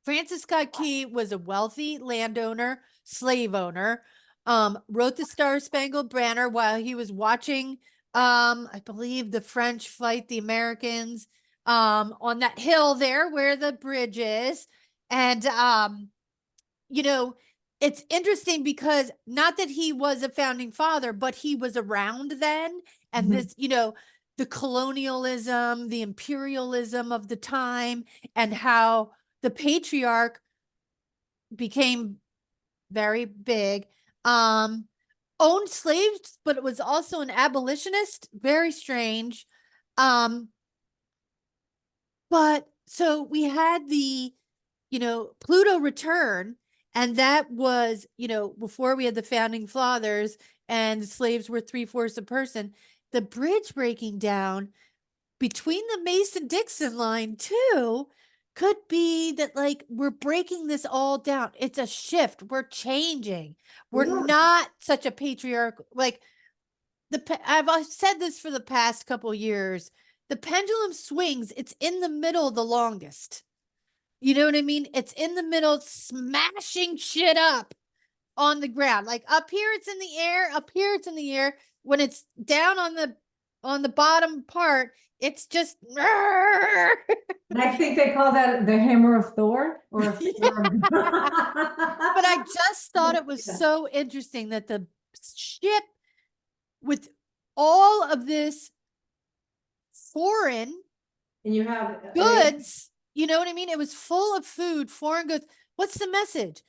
Francis Scott Key was a wealthy landowner, slave owner, wrote the Star Spangled Banner while he was watching, I believe the French fight the Americans, on that hill there where the bridge is. And, it's interesting because not that he was a founding father, but he was around then. And this, the colonialism, the imperialism of the time, and how the patriarch became very big, owned slaves, but it was also an abolitionist, very strange. But so we had the, Pluto return, and that was, before we had the founding fathers and the slaves were 3/4 a person, the bridge breaking down between the Mason-Dixon line too could be that like we're breaking this all down. It's a shift. We're changing. We're Yeah. not such a patriarchal, like I've said this for the past couple years. The pendulum swings, it's in the middle the longest. You know what I mean? It's in the middle, smashing shit up on the ground. Like up here, it's in the air. Up here, it's in the air. When it's down on the bottom part, it's just. I think they call that the hammer of Thor, or. But I just thought it was so interesting that the ship, with all of this foreign And you have goods, you know what I mean? It was full of food, foreign goods. What's the message?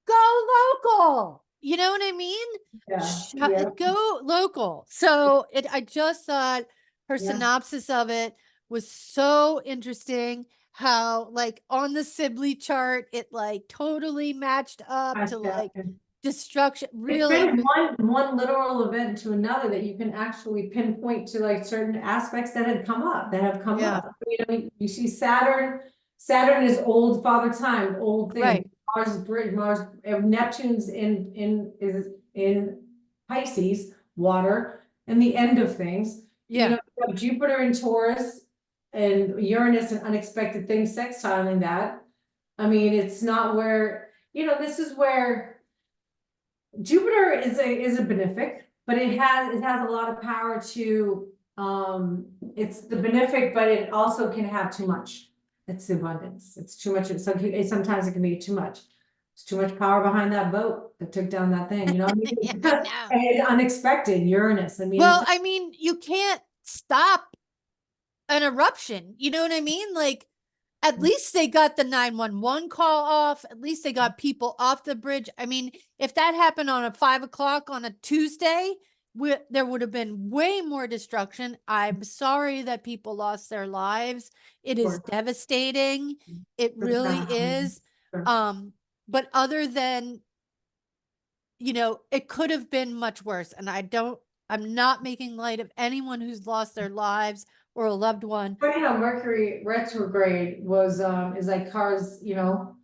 Go local. You know what I mean? Yeah. Go local. So I just thought her Yeah. synopsis of it was so interesting. How like on the Sibley chart, it like totally matched up to like destruction. Really, it's been one literal event to another that you can actually pinpoint to like certain aspects that have come up. Yeah. You see Saturn is old father time, old thing. Right. Mars, Neptune's is in Pisces, water, and the end of things. Yeah. You have Jupiter in Taurus and Uranus and unexpected things sextiling that. I mean, it's not where, this is where Jupiter is a benefic, but it has a lot of power to, it's the benefic, but it also can have too much. It's the abundance. It's too much. Sometimes it can be too much. It's too much power behind that boat that took down that thing, Yeah, I know. And unexpected Uranus. I mean, well, I mean, you can't stop an eruption. You know what I mean? Like, at least they got the 911 call off. At least they got people off the bridge. I mean, if that happened on a 5 o'clock on a Tuesday, there would have been way more destruction. I'm sorry that people lost their lives. It is devastating. It really is. But other than, it could have been much worse. And I don't I'm not making light of anyone who's lost their lives or a loved one. Funny how Mercury retrograde was, is like cars, you know,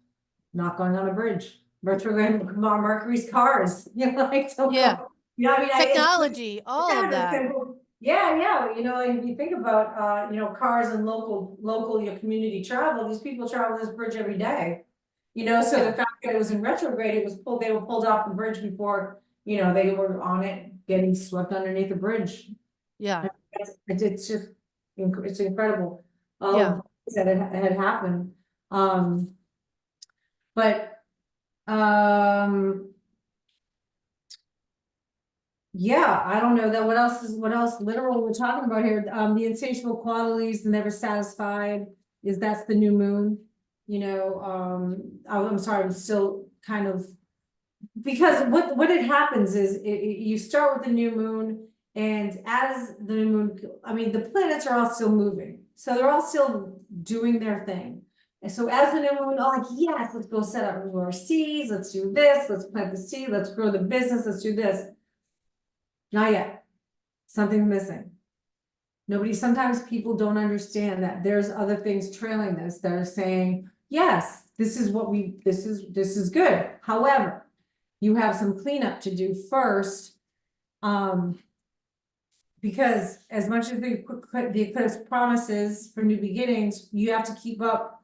not going on a bridge. Retrograde, Mercury's cars, you know, like, don't Yeah. go. You know, I mean, Technology, all yeah, of that. yeah, you know, if you think about, you know, cars and local, your community travel, these people travel this bridge every day. You know, so Yeah. the fact that it was in retrograde, they were pulled off the bridge before, you know, they were on it, getting swept underneath the bridge. Yeah. It's just, it's incredible. Yeah. That it had happened. But, um. Yeah, I don't know that, what else literal we're talking about here, the insatiable qualities, the never satisfied, that's the new moon. You know, I'm sorry, I'm still kind of, because what it happens is, you start with the new moon, and as the new moon, I mean, the planets are all still moving, so they're all still doing their thing. And so as the new moon, oh, like, yes, let's go set up more seeds, let's do this, let's plant the seed, let's grow the business, let's do this. Not yet. Something's missing. Sometimes people don't understand that there's other things trailing this that are saying, yes, this is this is good. However, you have some cleanup to do first. Because as much as the eclipse promises for new beginnings, you have to keep up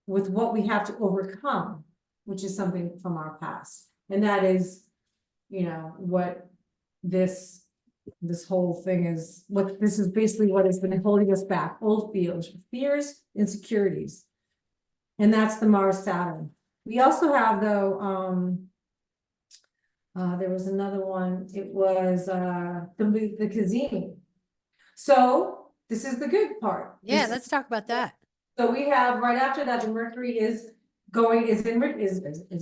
with what we have to overcome, which is something from our past. And that is, you know, what this whole thing is, this is basically what has been holding us back, old fears, insecurities. And that's the Mars Saturn. We also have, though, there was another one, it was the Caizimi. So this is the good part. Yeah. Let's talk about that. So we have, right after that, the Mercury is in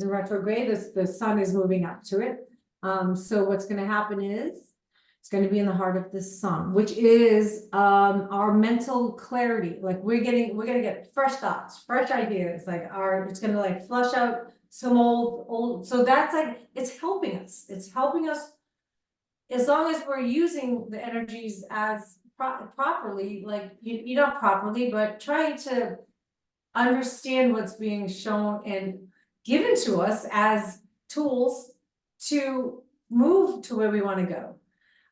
retrograde, the sun is moving up to it. So what's gonna happen is, it's gonna be in the heart of the sun, which is our mental clarity. Like we're gonna get fresh thoughts, fresh ideas, like it's gonna like flush out some old, so that's like, it's helping us. It's helping us as long as we're using the energies as properly, like you not properly, but trying to understand what's being shown and given to us as tools to move to where we want to go.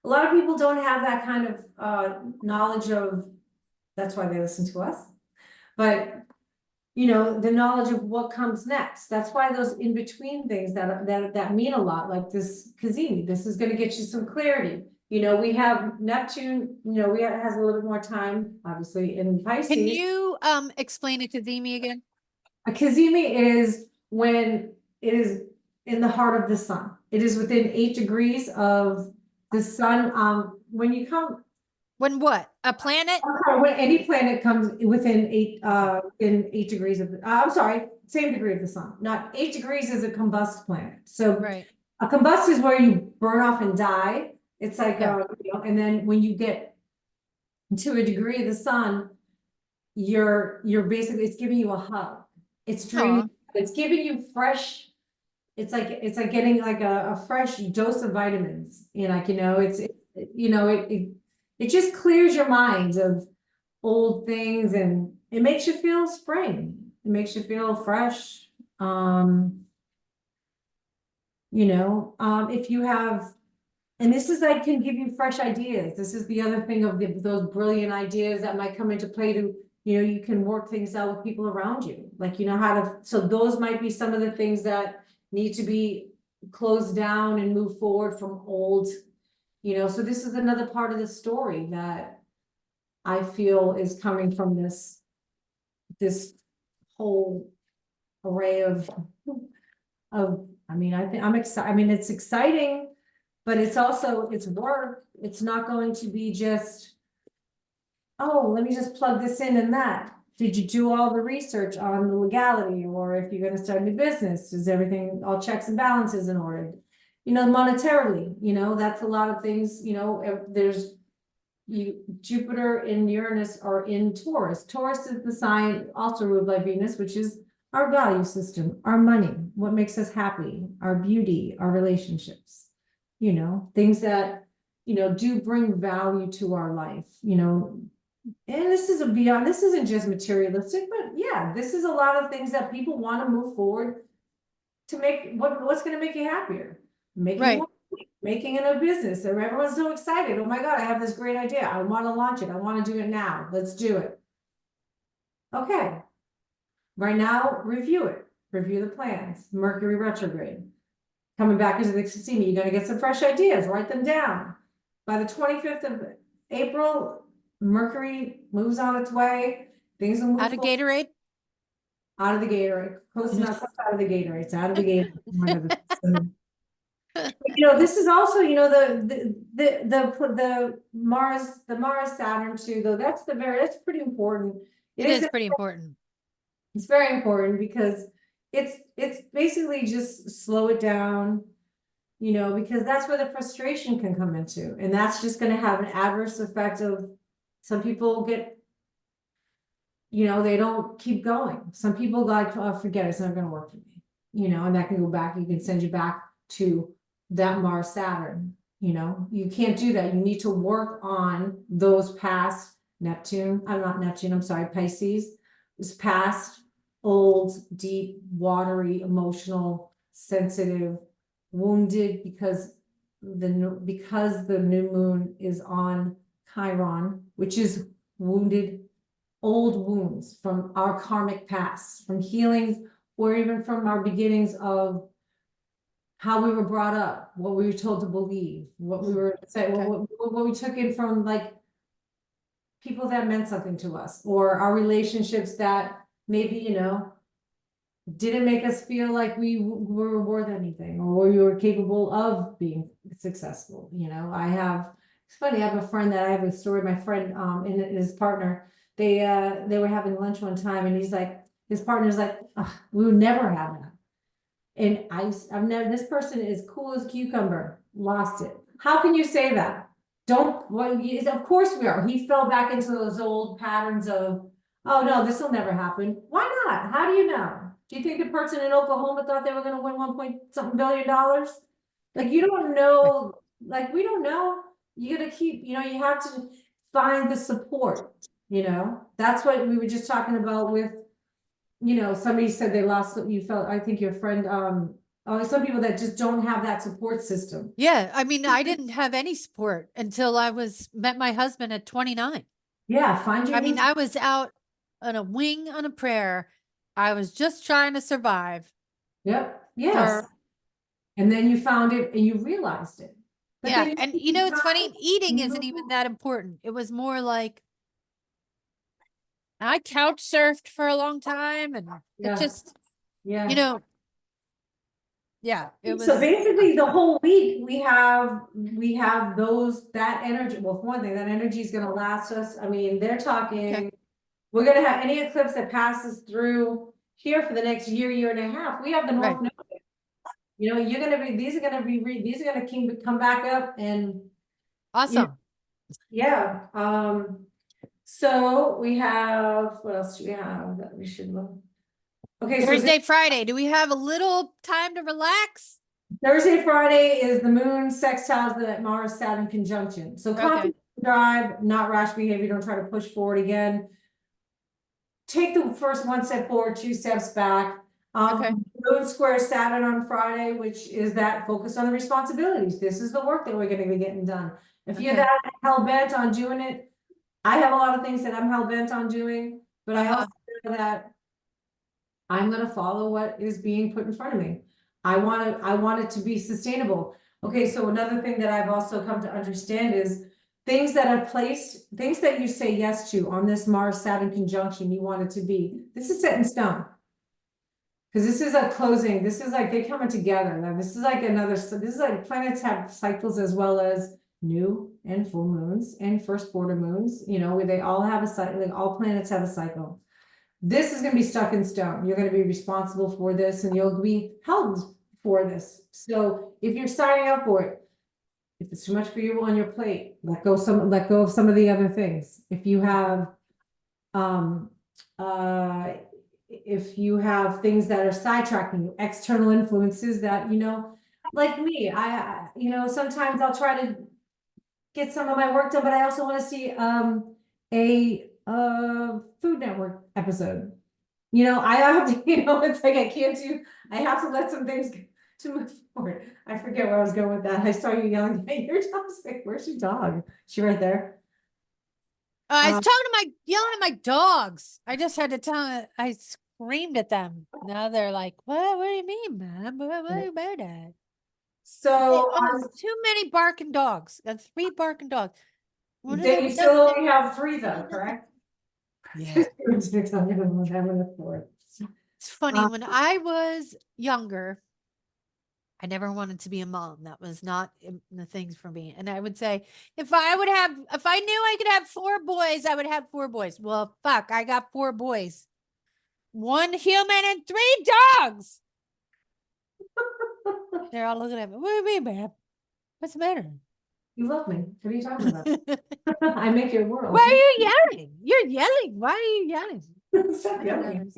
A lot of people don't have that kind of knowledge of, that's why they listen to us, but you know, the knowledge of what comes next. That's why those in between things that mean a lot, like this Caizimi, this is going to get you some clarity. You know, we have Neptune, you know, has a little bit more time, obviously, in Pisces. Can you explain a Caizimi again? A Caizimi is when it is in the heart of the sun. It is within 8 degrees of the sun. When you come, When what? A planet? when any planet comes within 8 degrees of, I'm sorry, same degree of the sun. Not 8 degrees is a combust planet. So Right. a combust is where you burn off and die. It's like, Yeah. you know, and then when you get to a degree of the sun, you're basically, it's giving you a hug. It's draining, it's giving you fresh. It's like getting like a fresh dose of vitamins. You know, like, you know, it just clears your mind of old things, and it makes you feel spring. It makes you feel fresh. You know, if you have, and this is like, can give you fresh ideas. This is the other thing of those brilliant ideas that might come into play to, you know, you can work things out with people around you. Like, you know how to, so those might be some of the things that need to be closed down and move forward from old, you know, so this is another part of the story that I feel is coming from this whole array of, I mean, I think I'm excited. I mean, it's exciting, but it's also, it's work. It's not going to be just, oh, let me just plug this in and that. Did you do all the research on the legality? Or if you're going to start a new business, is everything, all checks and balances in order? You know, monetarily, you know, that's a lot of things, you know, Jupiter and Uranus are in Taurus. Taurus is the sign also ruled by Venus, which is our value system, our money, what makes us happy, our beauty, our relationships, you know, things that do bring value to our life, and this is this isn't just materialistic, but yeah, this is a lot of things that people want to move forward to make, what's going to make you happier? Making Right. more money, making it a business, and everyone's so excited. Oh my God, I have this great idea. I want to launch it. I want to do it now. Let's do it. Okay. Right now, review it. Review the plans. Mercury retrograde. Coming back into the Caizimi, you're gonna get some fresh ideas. Write them down. By the 25th of April, Mercury moves on its way. Things will move Out of forward. Gatorade? Out of the Gatorade. Close enough. Out of the Gatorade. It's out of the Gatorade. Oh my God, but, this is also, the Mars Saturn too, though. That's pretty important. It is pretty important. It's very important because it's basically just slow it down, because that's where the frustration can come into, and that's just going to have an adverse effect of some people get, they don't keep going. Some people like, oh, forget it, it's not going to work for me, and that can go back. You can send you back to that Mars Saturn. You can't do that. You need to work on those past Pisces, this past old, deep, watery, emotional, sensitive, wounded, because the new moon is on Chiron, which is wounded, old wounds from our karmic past, from healings, or even from our beginnings of how we were brought up, what we were told to believe, what we were saying, what we took in from like people that meant something to us, or our relationships that maybe, didn't make us feel like we were worth anything, or we were capable of being successful. It's funny, I have a friend that I have a story, my friend, and his partner, they were having lunch one time, and he's like, his partner's like, we would never have that. And I've never, this person is cool as a cucumber, lost it. How can you say that? Of course we are. He fell back into those old patterns of, oh no, this will never happen. Why not? How do you know? Do you think the person in Oklahoma thought they were going to win 1 billion dollars? Like, you don't know, like, we don't know. You gotta keep, you have to find the support, that's what we were just talking about with, somebody said they lost, I think your friend, some people that just don't have that support system. Yeah, I mean, I didn't have any support until I met my husband at 29. Yeah, find your I mean, niche. I was out on a wing on a prayer. I was just trying to survive. Yep, yes. And then you found it and you realized it. But Yeah, then and it's funny, eating isn't even that important. It was more like I couch surfed for a long time, and Yeah. it just, Yeah. yeah, it was. So basically the whole week we have that energy. Well, for one thing, that energy is gonna last us. I mean, they're talking, Okay. we're gonna have any eclipse that passes through here for the next year and a half. We have the North Right. Node. These are gonna come back up and Awesome. yeah. So we have, what else do we have that we should look? Okay, so Thursday, Friday. Do we have a little time to relax? Thursday, Friday is the moon sextiles the Mars Saturn conjunction. So confidence drive, not rash behavior. Don't try to push forward again. Take the first one step forward, 2 steps back. Moon square Saturn on Friday, which is that focus on the responsibilities. This is the work that we're going to be getting done. If you're that hell bent on doing it, I have a lot of things that I'm hell bent on doing, but I also know that I'm going to follow what is being put in front of me. I want it to be sustainable. Okay, so another thing that I've also come to understand is things that you say yes to on this Mars Saturn conjunction, you want it to be. This is set in stone. Because this is a closing. This is like they coming together. Now this is like planets have cycles as well as new and full moons and first quarter moons. Where they all have a cycle. Like all planets have a cycle. This is going to be stuck in stone. You're going to be responsible for this, and you'll be held for this. So if you're signing up for it, if it's too much for you on your plate, let go of some of the other things. If you have, if you have things that are sidetracking you, external influences that, like me, I sometimes I'll try to get some of my work done, but I also want to see a Food Network episode. You know, I have to, you know, it's like I can't do, I have to let some things to move forward. I forget where I was going with that. I saw you yelling at your dog. Like, where's your dog? She right there. I was talking to yelling at my dogs. I just had to I screamed at them. Now they're like, what do you mean, Mom? What do you mean that? So Too many barking dogs. That's 3 barking dogs. One of then them you still doesn't- only have 3 though, correct? Yeah. It's It's funny, when I was younger, I never wanted to be a mom. That was not in the things for me. And I would say, if I knew I could have 4 boys, I would have 4 boys. Well, fuck, I got 4 boys, 1 human and 3 dogs. They're all looking at me. What do you mean, man? What's the matter? You love me. What are you talking about? I make your world. Why are you yelling? You're yelling. Why are you yelling? Stop yelling.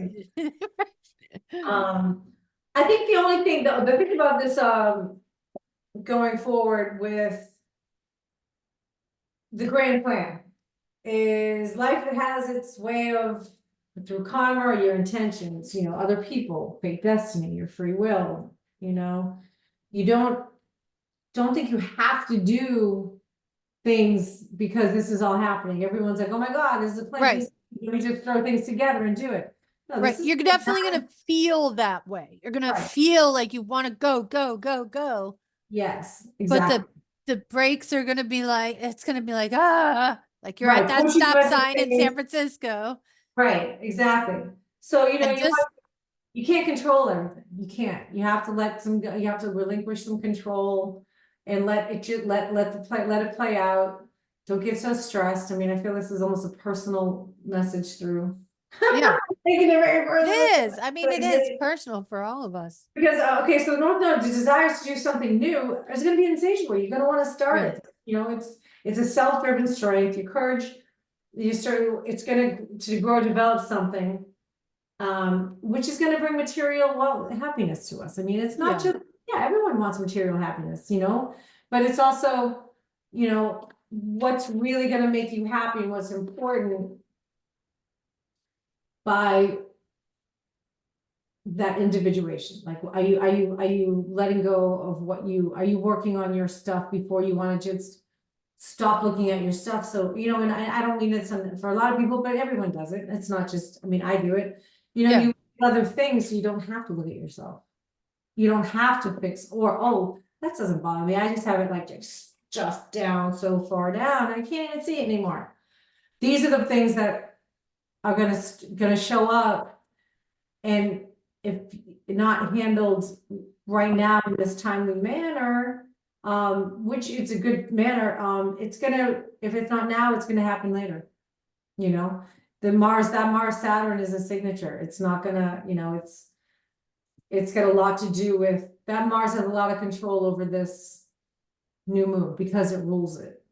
I think the only thing, the thing about this, going forward with the grand plan is life has its way of through karma or your intentions, you know, other people, fate, destiny, your free will, you know, you don't think you have to do things because this is all happening. Everyone's like, oh my God, this is a plan. Right. We just throw things together and do it. No, Right. this is You're definitely going to feel that way. You're going to Right. feel like you want to go, go, go, go. Yes, But exactly. the brakes are going to be like, it's going to be like, like you're Right, at that push you stop towards the sign in thing. San Francisco. Right, exactly. So, you know, And just, you can't control everything. You can't. You have to let some go. You have to relinquish some control and let it just let it play out. Don't get so stressed. I mean, I feel this is almost a personal message through. yeah, Taking it very it personal. is. I mean, it is personal for all of us. Because okay, so the North Node, the desires to do something new is going to be insatiable. You're going to want to start Right. it. You know, it's a self-driven strength. Your courage, it's going to grow, develop something, which is going to bring material happiness to us. I mean, it's not just everyone wants material happiness, you know, but it's also, you know, what's really going to make you happy and what's important by that individuation. Like, are you letting go of are you working on your stuff before you want to just stop looking at your stuff? So, you know, and I don't mean it's for a lot of people, but everyone does it. It's not just, I mean, I do it, you know, you do other things, so you don't have to look at yourself. You don't have to fix, oh, that doesn't bother me. I just have it like just down so far down. I can't even see it anymore. These are the things that are gonna show up. And if not handled right now in this timely manner, which it's a good manner, it's gonna, if it's not now, it's gonna happen later. You know, that Mars Saturn is a signature. It's not gonna, you know, it's got a lot to do with that. Mars has a lot of control over this new moon because it rules it.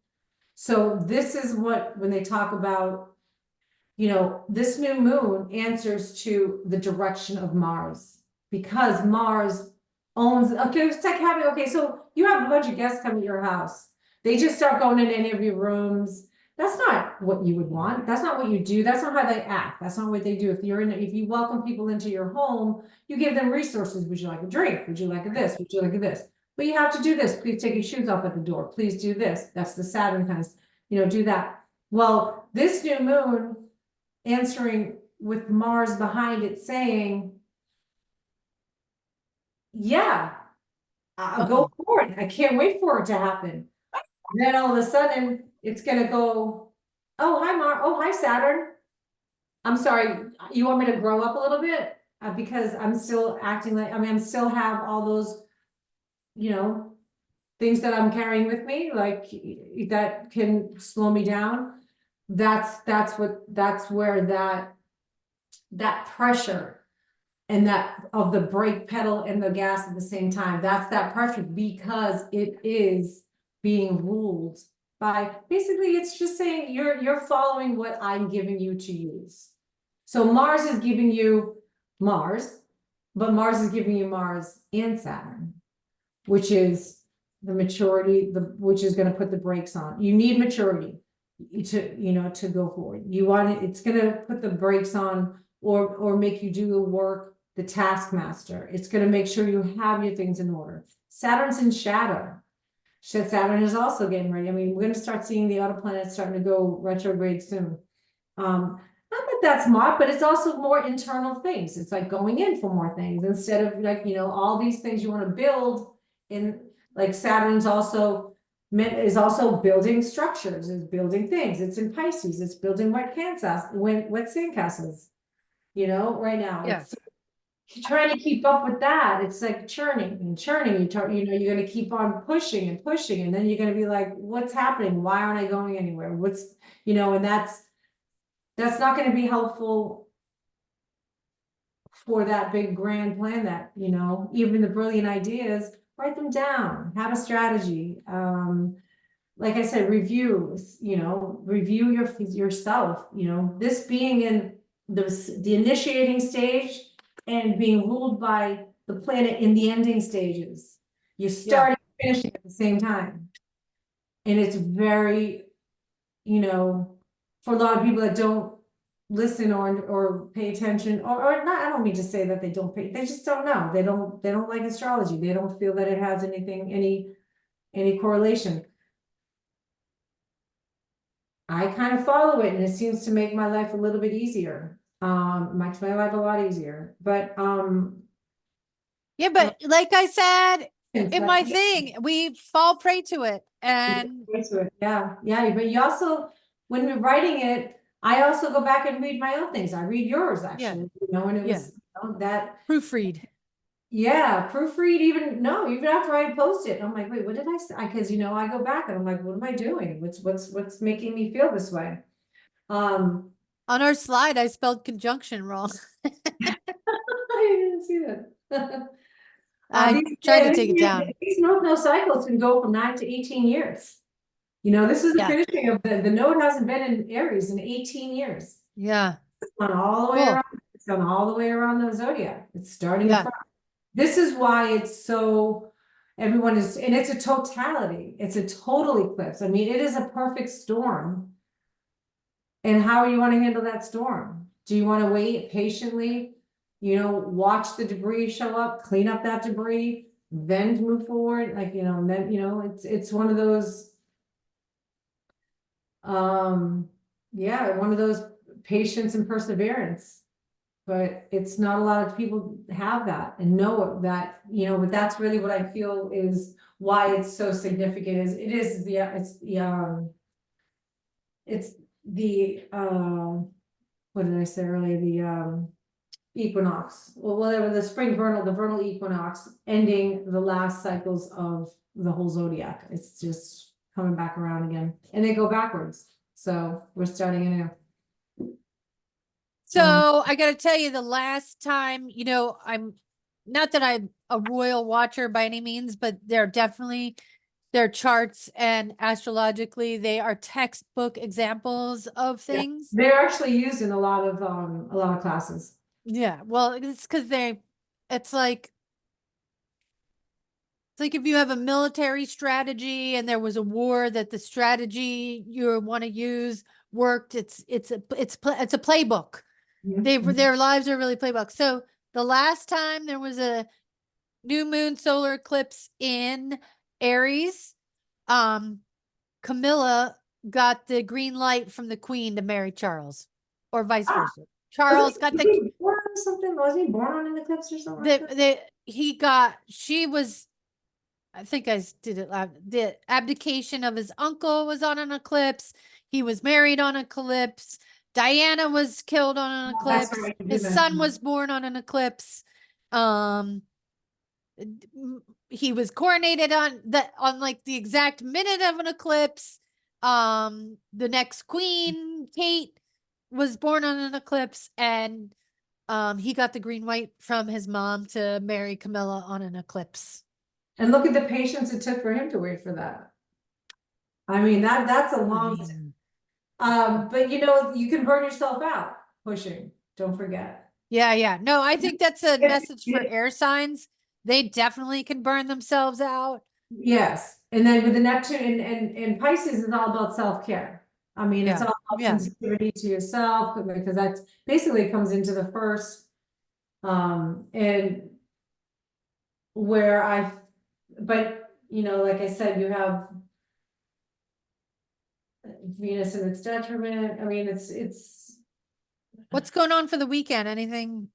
So this is what, when they talk about, you know, this new moon answers to the direction of Mars, because Mars owns, okay, it's like having, okay, so you have a bunch of guests come to your house. They just start going in any of your rooms. That's not what you would want. That's not what you do. That's not how they act. That's not what they do. If you welcome people into your home, you give them resources. Would you like a drink? Would you like a this? Would you like a this? But you have to do this. Please take your shoes off at the door. Please do this. That's the Saturn kind of, you know, do that. Well, this new moon answering with Mars behind it saying, yeah, I'll go for it. I can't wait for it to happen. Then all of a sudden it's gonna go, oh, hi Mars. Oh, hi Saturn. I'm sorry, you want me to grow up a little bit? Because I'm still acting like, I mean, I still have all those, you know, things that I'm carrying with me, like that can slow me down. That's where that pressure and that of the brake pedal and the gas at the same time, that's that pressure, because it is being ruled by, basically it's just saying you're following what I'm giving you to use. So Mars is giving you Mars, but Mars is giving you Mars and Saturn, which is the maturity, which is gonna put the brakes on. You need maturity to go forward. You want it, it's gonna put the brakes on or make you do the work, the taskmaster. It's gonna make sure you have your things in order. Saturn's in shadow. Saturn is also getting ready. I mean, we're gonna start seeing the other planets starting to go retrograde soon. Not that that's smart, but it's also more internal things. It's like going in for more things instead of like, all these things you want to build in, like Saturn's also is also building structures, is building things. It's in Pisces, it's building wet sandcastles, right now. Yeah. It's trying to keep up with that. It's like churning and churning. You're going to keep on pushing and pushing, and then you're going to be like, what's happening? Why aren't I going anywhere? And that's not going to be helpful for that big grand plan that, even the brilliant ideas, write them down, have a strategy. Like I said, review yourself, this being in the initiating stage and being ruled by the planet in the ending stages. You're starting and finishing at the same time. And it's very, for a lot of people that don't listen or pay attention or not, I don't mean to say that they just don't know. They don't like astrology. They don't feel that it has any correlation. I kind of follow it and it seems to make my life a little bit easier. Makes my life a lot easier, but Yeah, but like I said it's in my thing, we fall prey to it. And yeah, but you also, when you're writing it, I also go back and read my own things. I read yours actually, and it was that proofread. Yeah, proofread even after I post it. I'm like, wait, what did I say? Because I go back and I'm like, what am I doing? What's making me feel this way? On our slide, I spelled conjunction wrong. I didn't see that. I tried to take it down. These North Node cycles can go from 9 to 18 years. This is the finishing of the node hasn't been in Aries in 18 years. Yeah. It's gone all the way around. It's gone all the way around the zodiac. It's starting in front. This is why it's so, and it's a totality. It's a total eclipse. I mean, it is a perfect storm. And how do you want to handle that storm? Do you want to wait patiently, watch the debris show up, clean up that debris, then move forward? Like, and then, it's one of those, one of those patience and perseverance. But it's not a lot of people have that and know that, but that's really what I feel is why it's so significant it's the what did I say earlier? The equinox, or whatever, the vernal equinox ending the last cycles of the whole zodiac. It's just coming back around again and they go backwards. So we're starting anew. So I got to tell you, the last time, I'm not that I'm a royal watcher by any means, but they're definitely their charts and astrologically, they are textbook examples of things. They're actually used in a lot of classes. Yeah, well, it's because it's like if you have a military strategy and there was a war that the strategy you want to use worked. It's a playbook. Their lives are really playbook. So the last time there was a new moon solar eclipse in Aries, Camilla got the green light from the Queen to marry Charles, or vice versa. Charles got the born on something. Was he born on an eclipse or something? She was. I think I did it. The abdication of his uncle was on an eclipse. He was married on an eclipse. Diana was killed on an eclipse. Right. His son was born on an eclipse. He was coronated on like the exact minute of an eclipse. The next queen, Kate, was born on an eclipse, and he got the green light from his mom to marry Camilla on an eclipse. And look at the patience it took for him to wait for that. I mean, that's a long but you can burn yourself out pushing. Don't forget. Yeah. No, I think that's a message for air signs. They definitely can burn themselves out. Yes, and then with the Neptune and Pisces is all about self-care. I mean, it's Yeah, all about yeah. sensitivity to yourself, because that's basically comes into the first. And where but like I said, you have Venus in its detriment. I mean, it's What's going on for the weekend? Anything?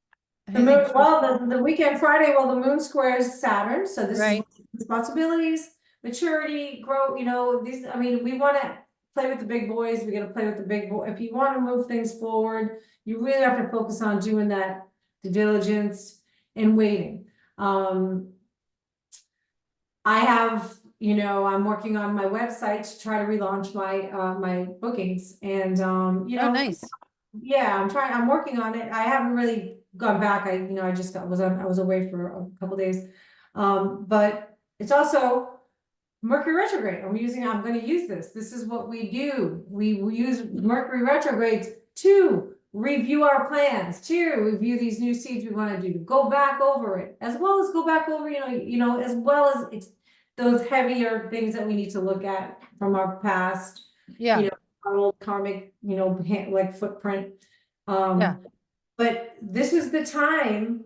the moon, Anything? well, the weekend Friday, well, the moon squares Saturn, so this is Right. responsibilities, maturity, growth, these, I mean, we wanna play with the big boys, we gotta play with the big boy. If you wanna move things forward, you really have to focus on doing that due diligence and waiting. I have, I'm working on my website to try to relaunch my bookings and, Oh, nice. yeah, I'm working on it. I haven't really gone back. I just I was away for a couple days. But it's also Mercury retrograde. I'm going to use this. This is what we do. We use Mercury retrogrades to review our plans, to review these new seeds we want to do, to go back over it, as well as go back over, as well as those heavier things that we need to look at from our past, Yeah, our old karmic, like footprint. yeah, But this is the time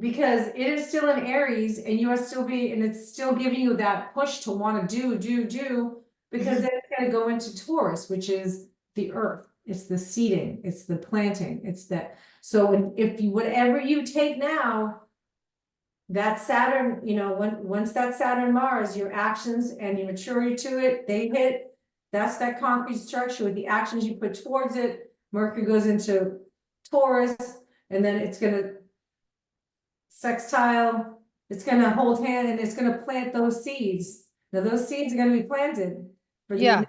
because it is still in Aries and you are still and it's still giving you that push to want to do, because then it's going to go into Taurus, which is the earth. It's the seeding, it's the planting, it's that. So if you, whatever you take now, that Saturn, once that Saturn Mars, your actions and your maturity to it, they hit, that's that concrete structure with the actions you put towards it. Mercury goes into Taurus, and then it's gonna sextile, it's gonna hold hand, and it's gonna plant those seeds. Now, those seeds are gonna be planted for yeah.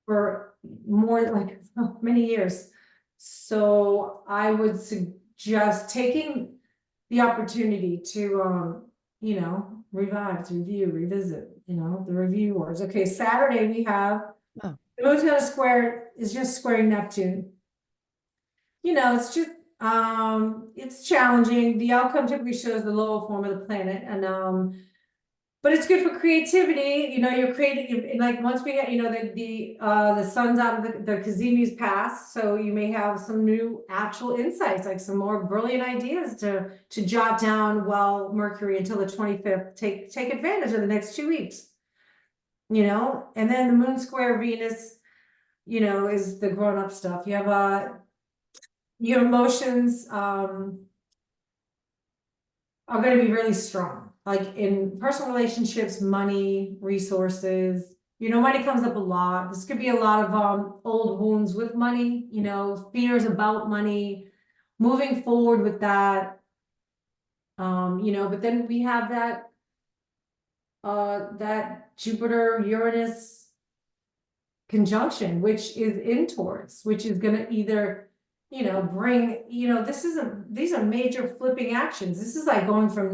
for more like many years. So I would suggest taking the opportunity to revive, to review, revisit, the review wars. Okay, Saturday we have Oh. the moon's gonna is just squaring Neptune. It's just it's challenging. The outcome typically shows the lower form of the planet, and but it's good for creativity. You're creating, like, once we get, the sun's out of the Caizimi's past, so you may have some new actual insights, like some more brilliant ideas to jot down while Mercury until the 25th. Take advantage of the next 2 weeks. And then the moon square Venus, is the grown-up stuff. You have your emotions are going to be really strong, like in personal relationships, money, resources. Money comes up a lot. This could be a lot of old wounds with money, fears about money, moving forward with that. But then we have that Jupiter Uranus conjunction, which is in Taurus, which is going to either bring, these are major flipping actions. This is like going from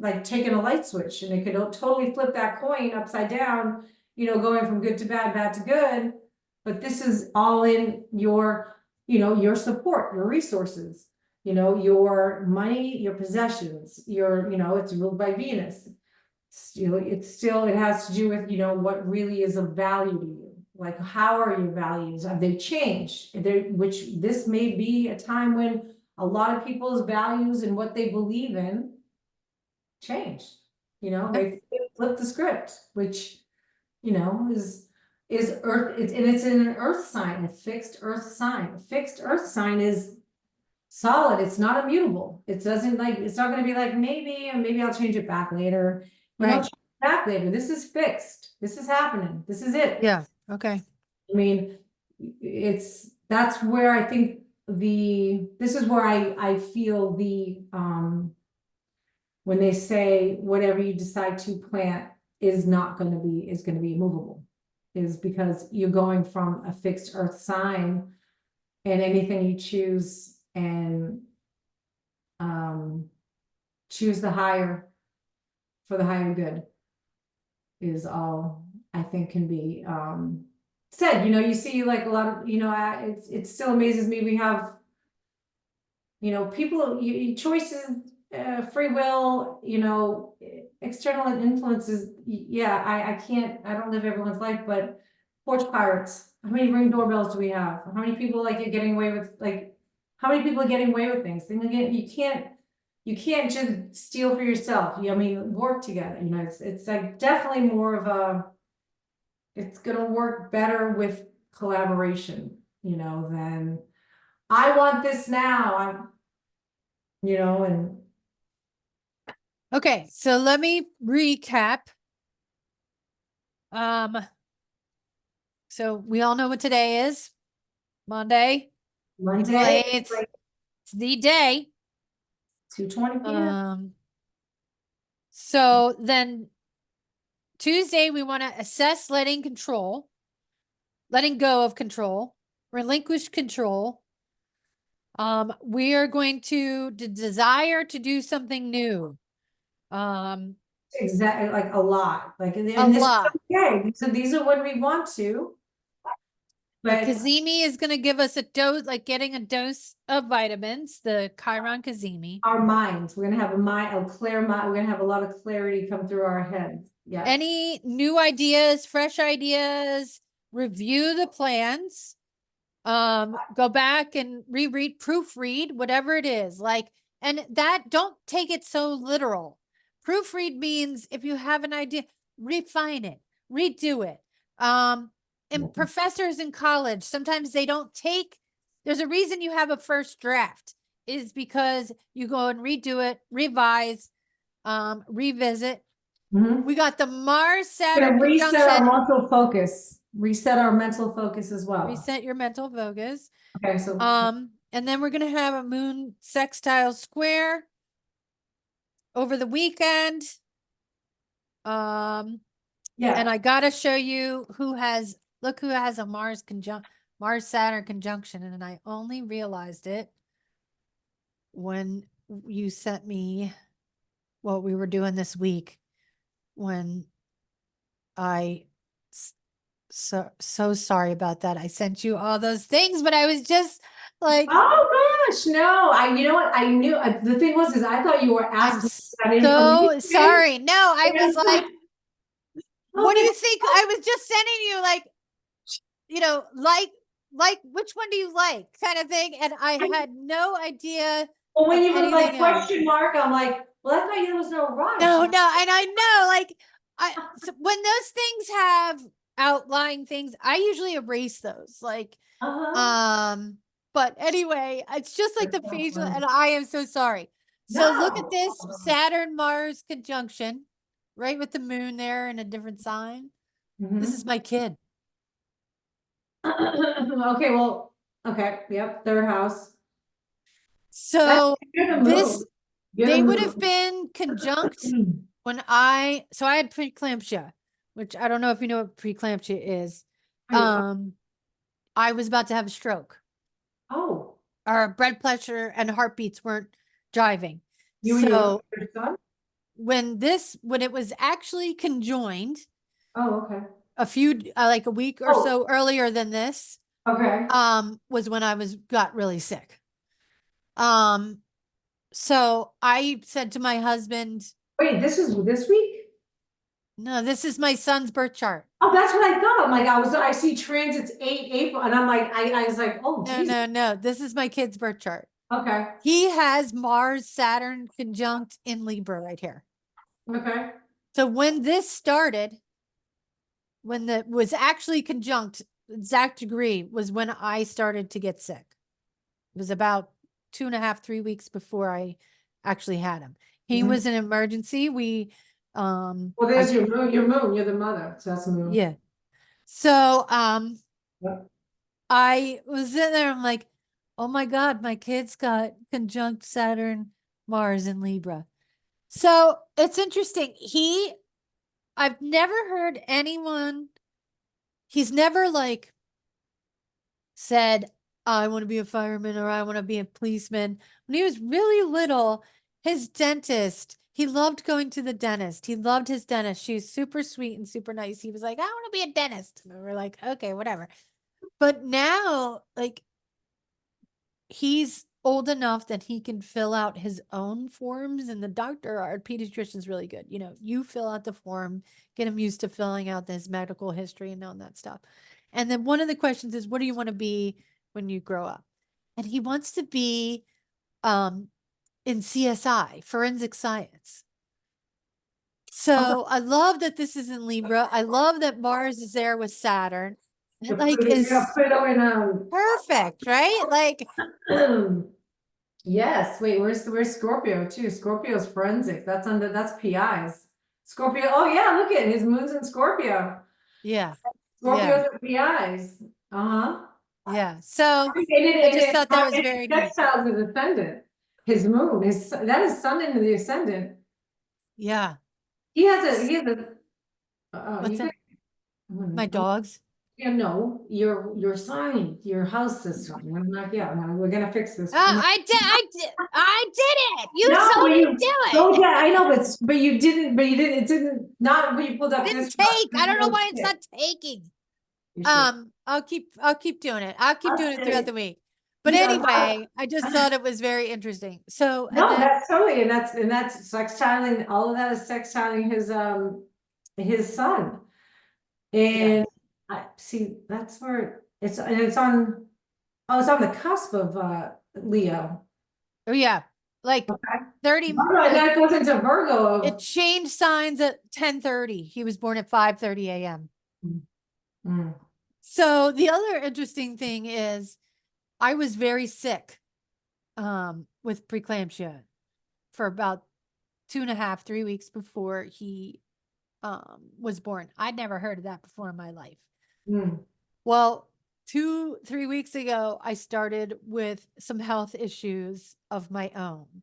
like taking a light switch, and it could totally flip that coin upside down, going from good to bad, bad to good. But this is all in your, your support, your resources, your money, your possessions, it's ruled by Venus. It has to do with, what really is of value to you. Like, how are your values? Have they changed? Which this may be a time when a lot of people's values and what they believe in change. They flip the script, which, is earth, and it's in an earth sign, a fixed earth sign. A fixed earth sign is solid, it's not immutable. It's not gonna be like, maybe I'll change it back later. You don't Right. change it back later. This is fixed. This is happening. This is it. Yeah, okay. I mean, that's where I think this is where I feel when they say whatever you decide to plant is gonna be immovable, is because you're going from a fixed earth sign, and anything you choose and choose the higher for the higher good is all I think can be said. You see, like, a lot of, it still amazes me. We have, people, choices, free will, external influences, yeah, I don't live everyone's life, but porch pirates, how many ring doorbells do we have? How many people like are getting away with, like, how many people are getting away with things? Then again, you can't just steal for yourself. I mean, work together, it's like definitely more of a, it's gonna work better with collaboration, than I want this now, and Okay, so let me recap. So we all know what today is. Monday, April Monday, 8th. It's the day. 2:20 p.m. So then Tuesday, we want to assess letting go of control, relinquish control. We are going to desire to do something new. Exactly, like a lot, like, and A this is lot. okay, so these are when we want to. But But Caizimi is going to give us a dose, like getting a dose of vitamins, the Chiron Caizimi. our minds, we're gonna have a clear mind, we're gonna have a lot of clarity come through our heads, yeah. Any new ideas, fresh ideas, review the plans. Go back and proofread, whatever it is. Like, and that, don't take it so literal. Proofread means if you have an idea, refine it, redo it. And professors in college, sometimes they don't take, there's a reason you have a first draft, is because you go and redo it, revise, revisit. Mhm. We got the Mars Gonna Saturn reset our conjunction. mental focus as well. Reset your mental focus. Okay, so. And then we're gonna have a moon sextile square over the weekend. And Yeah, I gotta show you look who has a Mars Saturn conjunction, and I only realized it when you sent me what we were doing this week, when I so sorry about that. I sent you all those things, but I was just like, oh gosh, no, you know what, I knew, the thing was, is I thought you were I'm asking that so information. sorry. No, I was like, what do Okay. you think? I was just sending you like, like which one do you like, kind of thing, and I had no idea Well, when of you were like anything else. question mark, I'm like, well, I thought there was no rush. No, and I know, like, when those things have outlying things, I usually erase those, like, Uh-huh. but anyway, it's just like the That's so page, funny. and I am so sorry. So look at No. this Saturn Mars conjunction, right, with the moon there in a different sign. This is Mhm. my kid. Okay, well, okay, yep, third house. So You're the this, moon. You're the they would have moon. been conjunct when I had preeclampsia, which I don't know if you know what preeclampsia is. I was about to have a stroke. Oh, Our blood pressure and heartbeats weren't driving. you and So your son? when it was actually conjoined Oh, okay. a few, like a week or Oh, so earlier than this, okay. was when I got really sick. So I said to my husband, Wait, this is this week? no, this is my son's birth chart. Oh, that's what I thought. I'm like, I see transits 8 April, and I'm like, I was like, oh, No, geez. no. This is my kid's birth chart. Okay, He has Mars Saturn conjunct in Libra right here. okay. So when this started, when the was actually conjunct exact degree, was when I started to get sick. It was about 2.5, 3 weeks before I actually had him. He Mhm. was an emergency. Well, there's your moon, you're the mother, so that's moon. Yeah. So, Yep. I was in there, I'm like, oh my God, my kid's got conjunct Saturn, Mars, and Libra. So it's interesting. I've never heard anyone, he's never like said, I want to be a fireman or I want to be a policeman. When he was really little, his dentist, he loved going to the dentist. He loved his dentist. She was super sweet and super nice. He was like, I want to be a dentist. And we're like, okay, whatever. But now, like, he's old enough that he can fill out his own forms, and the doctor, our pediatrician, is really good. You fill out the form, get him used to filling out his medical history and all that stuff. And then one of the questions is, what do you want to be when you grow up? And he wants to be in CSI, forensic science. So I love that this is in Libra. I love that Mars is there with Saturn. You Like, put it- is you Pluto in perfect, right? Like, yes, wait, where's Scorpio too? Scorpio's forensic. That's PIs. Scorpio, oh yeah, look at it. His moon's in Scorpio. yeah, Scorpios are PIs. Uh-huh. yeah. So And I just thought that was very neat. Textiles his ascendant. His moon, that is sun into the ascendant. Yeah. He has a What's you that? can- My dogs. Yeah, no, your sign, your house system. I'm gonna knock you out. Now, we're gonna fix this. I did it. You No, told but me you- to do Oh, it. yeah, I know, but you didn't, it didn't, not when you pulled up Didn't this. take. I don't know why it's not taking. You should. I'll keep doing it. I'll keep doing it throughout Okay. the week. But Yeah, anyway, I just thought it was very interesting. So, and No, then, that's totally, and that's sextiling, all of that is sextiling his son. And I see, that's where it's, and it's on, oh, it's on the cusp of Leo. oh yeah, like Okay. 30, Oh, no, and that goes into Virgo. it changed signs at 10:30. He was born at 5:30 a.m. Mm. So the other interesting thing is I was very sick with preeclampsia for about 2.5, 3 weeks before he was born. I'd never heard of that before in my life. Mm. Well, 3 weeks ago, I started with some health issues of my own.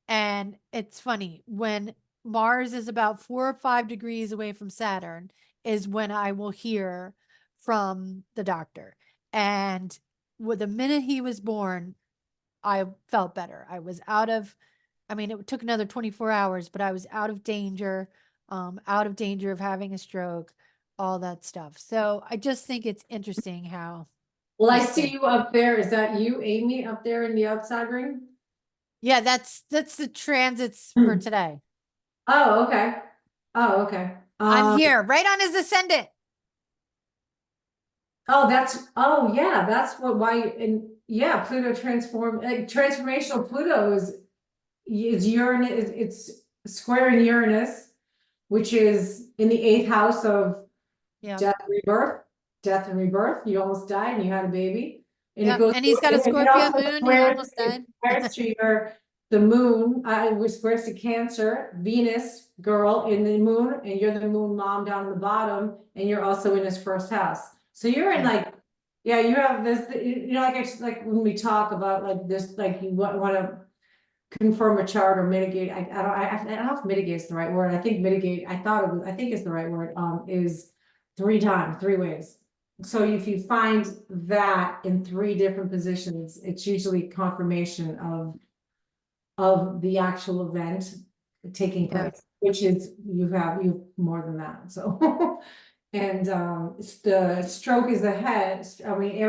And it's funny, when Mars is about 4 or 5 degrees away from Saturn, is when I will hear from the doctor. And with the minute he was born, I felt better. I was I mean, it took another 24 hours, but I was out of danger of having a stroke, all that stuff. So I just think it's interesting how, Well, I this see thing- you up there. Is that you, Amy, up there in the outside ring? yeah, that's the transits for today. Oh, okay. Oh, okay. I'm here, right on his ascendant. Oh, yeah, that's and yeah, Pluto transformational Pluto is Uranus, it's squaring Uranus, which is in the 8th house of Yeah. death and rebirth. You almost died and you had a baby. And Yep, it goes, and he's got a and it Scorpio also moon, he squares- almost died. it squares to the moon, which squares to Cancer, Venus, girl in the moon, and you're the moon mom down the bottom, and you're also in his first house. So you're in Yeah. yeah, you have this, like when we talk about like this, like you want to confirm a chart or mitigate, I don't know if mitigate is the right word. I think mitigate, I think it's the right word, is 3 ways. So if you find that in 3 different positions, it's usually confirmation of the actual event taking Yeah. place, which is you have more than that. So and the stroke is the head. I mean,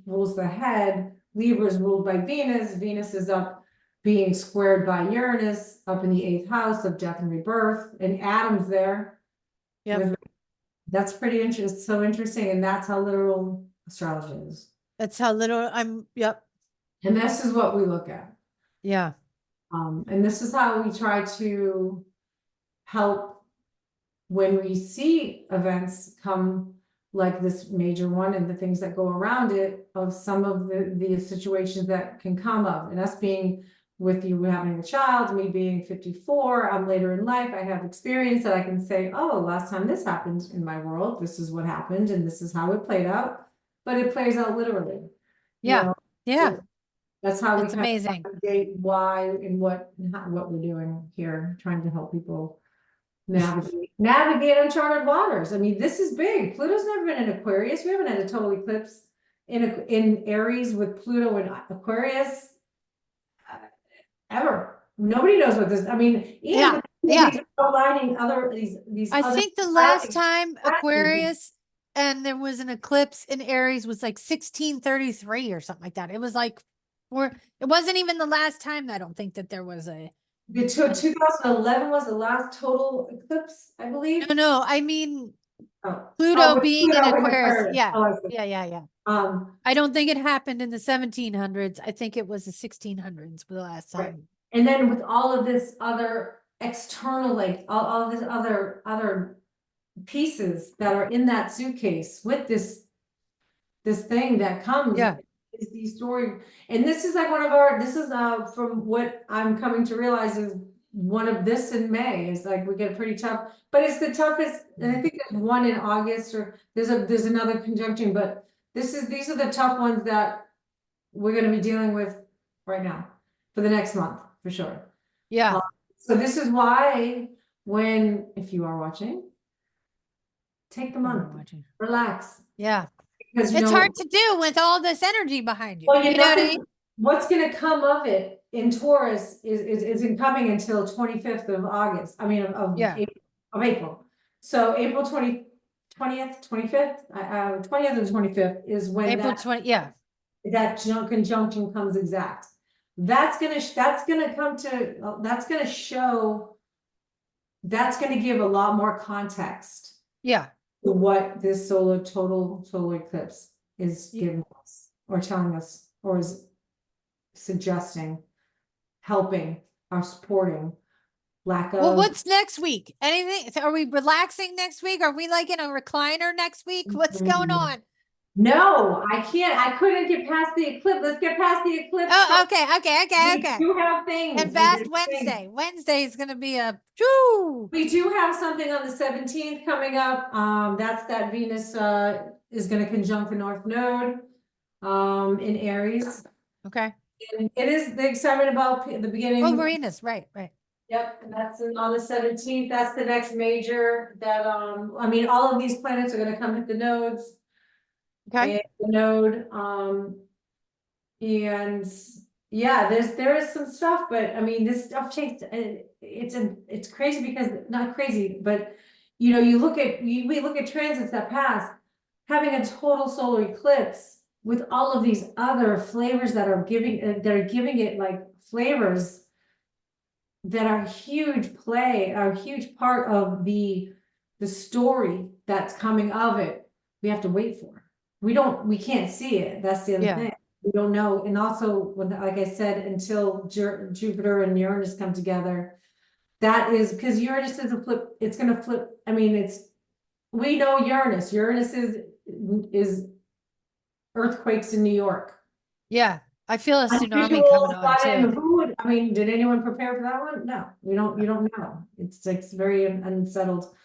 rules the head. Libra is ruled by Venus. Venus is up being squared by Uranus up in the 8th house of death and rebirth, and Adam's there. Yep. That's pretty interesting. So interesting, and that's how literal astrology is. That's how little yep. And this is what we look at. Yeah. And this is how we try to help when we see events come like this major one and the things that go around it, of some of the situations that can come up, and us being with you having a child, me being 54, I'm later in life, I have experience that I can say, oh, last time this happened in my world, this is what happened and this is how it played out, but it plays out literally. You Yeah. know, Yeah. that's how we It's kind of amazing. navigate why and what we're doing here, trying to help people navigate uncharted waters. I mean, this is big. Pluto's never been in Aquarius. We haven't had a total eclipse in Aries with Pluto and Aquarius ever. Nobody knows what this. I mean, Yeah, these aligning other these. I other think the last planets- time Aquarius and there was an eclipse in Aries was like 1633 or something like that. It was like Or it wasn't even the last time, I don't think that there was a, The 2011 was the last total eclipse, I believe. no, I mean, Oh. Pluto with being in Pluto in Aquarius, yeah, Oh, I see. yeah. Um, I don't think it happened in the 1700s. I think it was the 1600s for the last Right. time. and then with all of this other external, like all this other pieces that are in that suitcase with this thing that comes. Yeah. Is the story, and this is like one of our, this is from what I'm coming to realize is one of this in May, is like we get pretty tough, but it's the toughest, and I think there's one in August, or there's another conjunction, but these are the tough ones that we're gonna be dealing with right now, for the next month, for sure. Yeah. So this is why, if you are watching, take the We're month, watching. relax, Yeah. because It's hard to do with all this energy behind you. well, You know what I mean? what's gonna come of it in Taurus isn't coming until 25th of August, I mean, Yeah. April. So April 20th, 25th, 20th and 25th is when April 20, yeah. that conjunction comes exact. That's gonna come to, that's gonna show, that's gonna give a lot more context Yeah. to what this total solar eclipse is giving us, or telling us, or is suggesting, helping, or supporting lack of. Well, what's next week? Anything? Are we relaxing next week? Are we like in a recliner next week? What's going on? No, I can't. I couldn't get past the eclipse. Let's get past the eclipse. Oh, first. We do have things. And Fast Wednesday. Wednesday is going to be a choo. We do have something on the 17th coming up. That's that Venus is going to conjunct the North Node in Aries. Okay. And it is the excitement about the beginning. Oh, Venus. Right. Yep, and that's on the 17th. That's the next major that I mean, all of these planets are going to come hit the nodes. Okay. And the node, and yeah, there is some stuff, but I mean, this stuff takes, it's crazy because, not crazy, but you know, we look at transits that pass, having a total solar eclipse with all of these other flavors that are giving it like flavors that are are a huge part of the story that's coming of it. We have to wait for. We can't see it. That's the other Yeah. thing. We don't know. And also, when, like I said, until Jupiter and Uranus come together, that is because Uranus is it's going to flip. I mean, we know Uranus. Uranus is earthquakes in New York. Yeah. I feel a tsunami Unusual, coming on sudden, too. I mean, did anyone prepare for that one? No, you don't know. It's like very unsettled.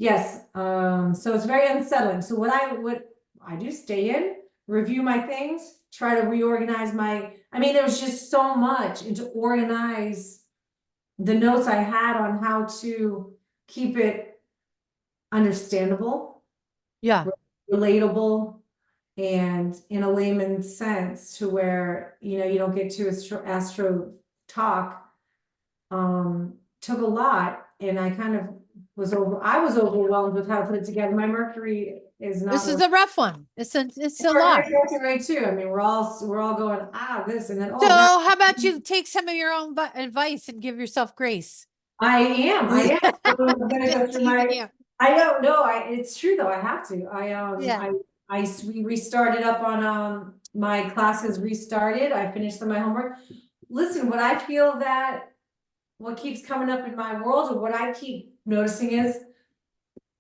Yes, so it's very unsettling. So what I do, stay in, review my things, try to reorganize I mean, there was just so much, and to organize the notes I had on how to keep it understandable, Yeah. relatable, and in a layman's sense, to where, you know, you don't get to astro talk, took a lot, and I kind of I was overwhelmed with how to put it together. My Mercury is not. This is a rough one. It's a lot. Right too. I mean, we're all going, this, and then, So that. how about you take some of your own advice and give yourself grace? I am. I'm gonna go Just through teasing you. I don't know. It's true though. I have to. Yeah. We restarted up on my classes restarted. I finished my homework. Listen, what I feel that what keeps coming up in my world, or what I keep noticing, is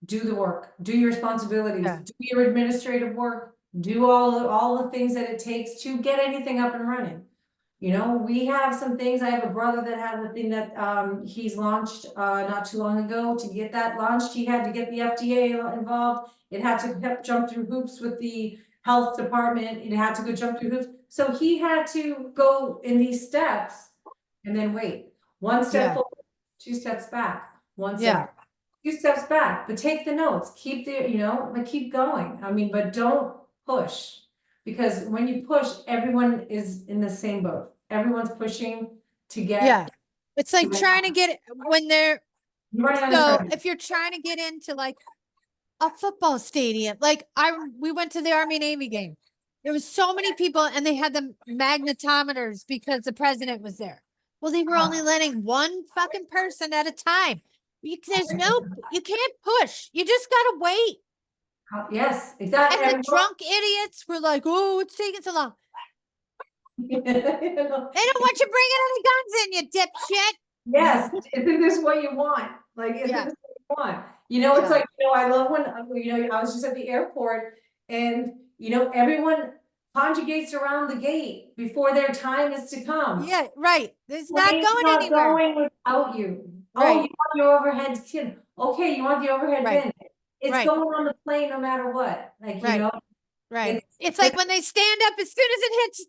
do the work, do your responsibilities, Yeah. do your administrative work, do all the things that it takes to get anything up and running. You know, we have some things. I have a brother that had a thing that he's launched not too long ago. To get that launched, he had to get the FDA involved. It had to jump through hoops with the health department. It had to go jump through hoops. So he had to go in these steps and then wait. One step forward, 2 steps back, one step, 2 steps back, but take the notes, keep but keep going. I mean, but don't push, because when you push, everyone is in the same boat. Everyone's pushing to get. Yeah. It's like trying to get when they're, so if you're trying to get into like a football stadium, like we went to the Army Navy game. There was so many people and they had the magnetometers because the president was there. Well, they were only letting one fucking person at a time. You can't push. You just gotta wait. Yes, And exactly. the drunk idiots were like, oh, it's taking so long. They don't want you bringing any guns in, you dipshit. Yes, isn't this what you want? Like, isn't Yeah. this what you want? You know, it's Yeah. like, I love when, I was just at the airport and, everyone conjugates around the gate before their time is to come. Yeah, right. It's not Plane's going not anywhere. going without you. Oh, Right. you want your overhead bin. Okay, you want the overhead Right. bin. It's Right. going on the plane no matter what. Like, Right. Right. It's like it's- when they stand up, as soon as it hits,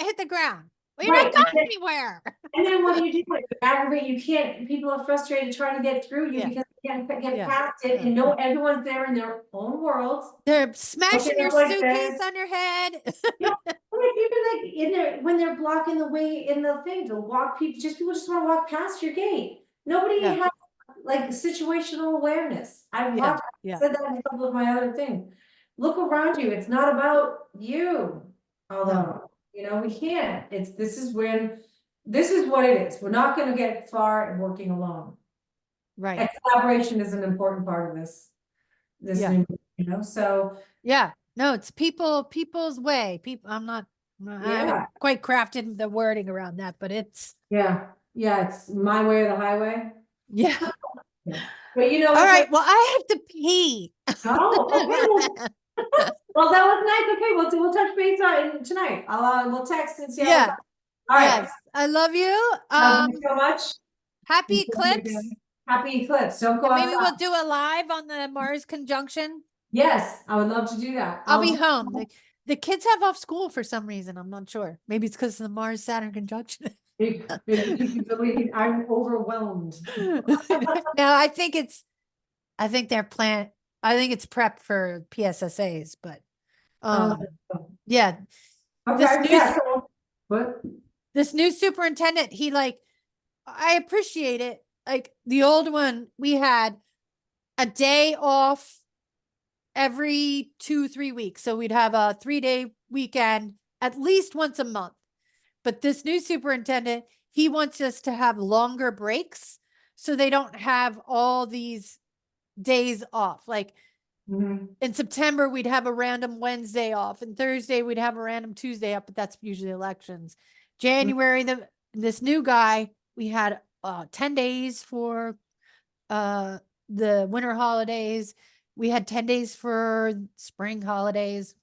hit the ground. Well, you're Right, not going anywhere. And then what do? You aggravate, you can't, people are frustrated trying to get through you Yeah. because they can't get Yeah. past it and Yeah. everyone's there in their own worlds. They're smashing Okay, your like suitcase that. on your head. Like even like in there, when they're blocking the way in the thing to walk, people just wanna walk past your gate. Nobody Yeah. has like situational awareness. I've Yeah, watched, yeah. said that in a couple of my other things. Look around you, it's not about you. Although, we can't, this is what it is. We're not gonna get far in working alone. Right. And collaboration is an important part of this Yeah. new, so. Yeah. No, it's people's way. I haven't Yeah. quite crafted the wording around that, but it's, Yeah, it's my way or the highway. yeah. But All it's right. like, Well, I have to pee. oh, okay. Well, that was nice. Okay, we'll touch base on tonight. We'll text and see how. Yeah. All right. Yes. I love you. Love you so much. Happy eclipse. Happy eclipse. Don't go And maybe outside. we'll do a live on the Mars conjunction. Yes, I would love to do that. I'll be home. The kids have off school for some reason. I'm not sure. Maybe it's because of the Mars Saturn conjunction. I'm overwhelmed. No, I think they're I think it's prep for PSSAs, but yeah. Okay, yeah, what? This new superintendent, I appreciate it. Like the old one, we had a day off every 2-3 weeks. So we'd have a 3-day weekend at least once a month. But this new superintendent, he wants us to have longer breaks so they don't have all these days off. Like in September, we'd have a random Wednesday off, and Thursday we'd have a random Tuesday off, but that's usually elections. January, this new guy, we had 10 days for the winter holidays. We had 10 days for spring holidays.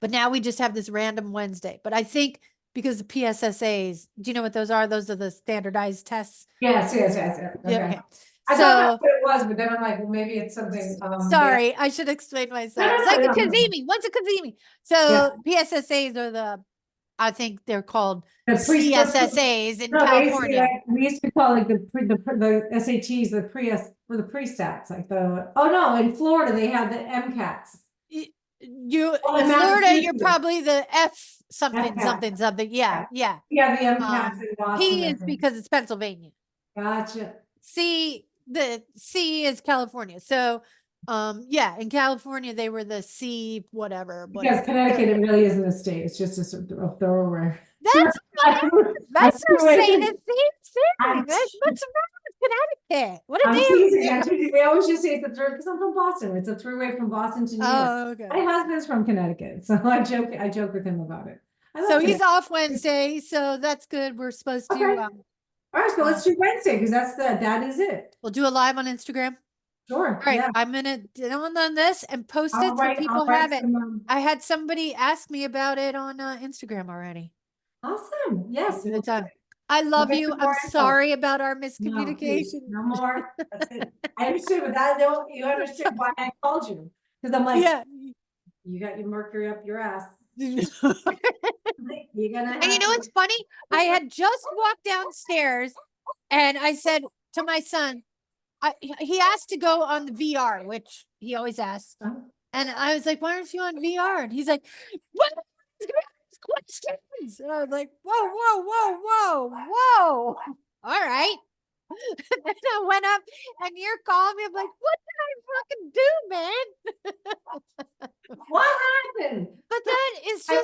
But now we just have this random Wednesday. But I think because the PSSAs, do you know what those are? Those are the standardized tests. Yes. Yeah, Okay. okay. I thought that's what it was, but then I'm like, well, maybe it's something. Sorry, I should explain myself. It's like a Caizimi. What's a Caizimi? So PSSAs are I think they're called CSSAs in California. Like, we used to call like the SATs, the pre-stats, like in Florida, they had the MCATs. In Florida, you're probably the F something. Yeah. Yeah, the MCATs in Boston. P is because it's Pennsylvania. Gotcha. The C is California. So in California they were the C whatever. Because Connecticut, it really isn't a state, it's just a thoroughfare. That's for saying the same thing. What's wrong with Connecticut? What a teasing. We always just say it's a through, because I'm from Boston. It's a throughway from Boston to New York. Oh, okay. My husband's from Connecticut, so I joke with him about it. So he's off Wednesday, so that's good. We're supposed to. Okay. All right, so let's do Wednesday, because that is it. We'll do a live on Instagram. Sure. All right, yeah. I'm gonna on this and post it so people have it. I had somebody ask me about it on Instagram already. Awesome. Yes. Good time. I love you. I'm sorry about our miscommunication. No more. That's it. I understood, but you understood why I called you. Because I'm like, yeah, you got your Mercury up your ass. You're gonna and you know what's funny? I had just walked downstairs and I said to my son, he asked to go on the VR, which he always asks. And I was like, why aren't you on VR? And he's like, what? Questions. And I was like, whoa. All right. And then I went up and you're calling me. I'm like, what did I fucking do, man? What happened?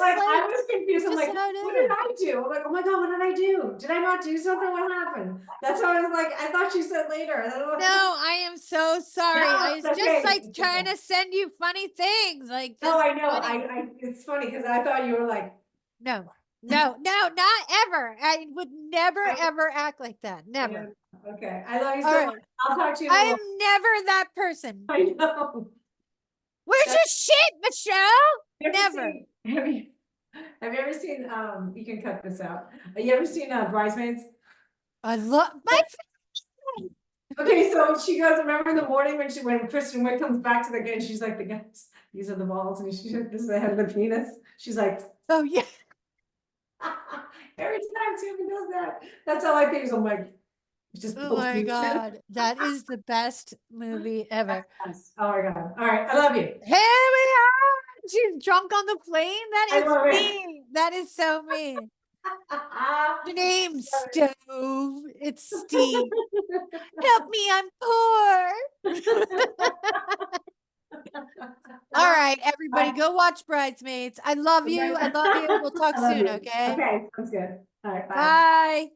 like, I like, was confused. I'm just like, how it what did is. I do? I'm like, oh my God, what did I do? Did I not do something? What happened? That's why I was like, I thought she said later. I don't know. No, I am so sorry. No, I was it's just okay. like It's trying okay. to send you funny things, like No, just I know. funny. It's funny because I thought you were like, No, no, no, not ever. I would never I- ever act like that. Never. okay. I love you All so right. much. I'll talk to you in a I little. am never that person. I know. Where's your shit, Michelle? Have you Never. seen- have you ever seen, you can cut this out. Have you ever seen Bridesmaids? I love my Okay, so she goes, remember in the morning when Kristen Wiig comes back to the game, she's like, the guys, these are the balls, and she's like, this is the head of the penis. She's like, Oh yeah. every time Timmy does that, that's all I think is, I'm like, it's just Oh both my penises. God. That is the best movie ever. Yes. Oh my God. All right, I love you. Here we are. She's drunk on the plane. That I is love it. me. That is so me. Your name's Stove. It's Steve. Help me, I'm poor. All right, everybody, Bye. go watch Bridesmaids. I love you. I love you. We'll talk I love soon, you. okay? Okay, sounds good. All right, bye. Bye.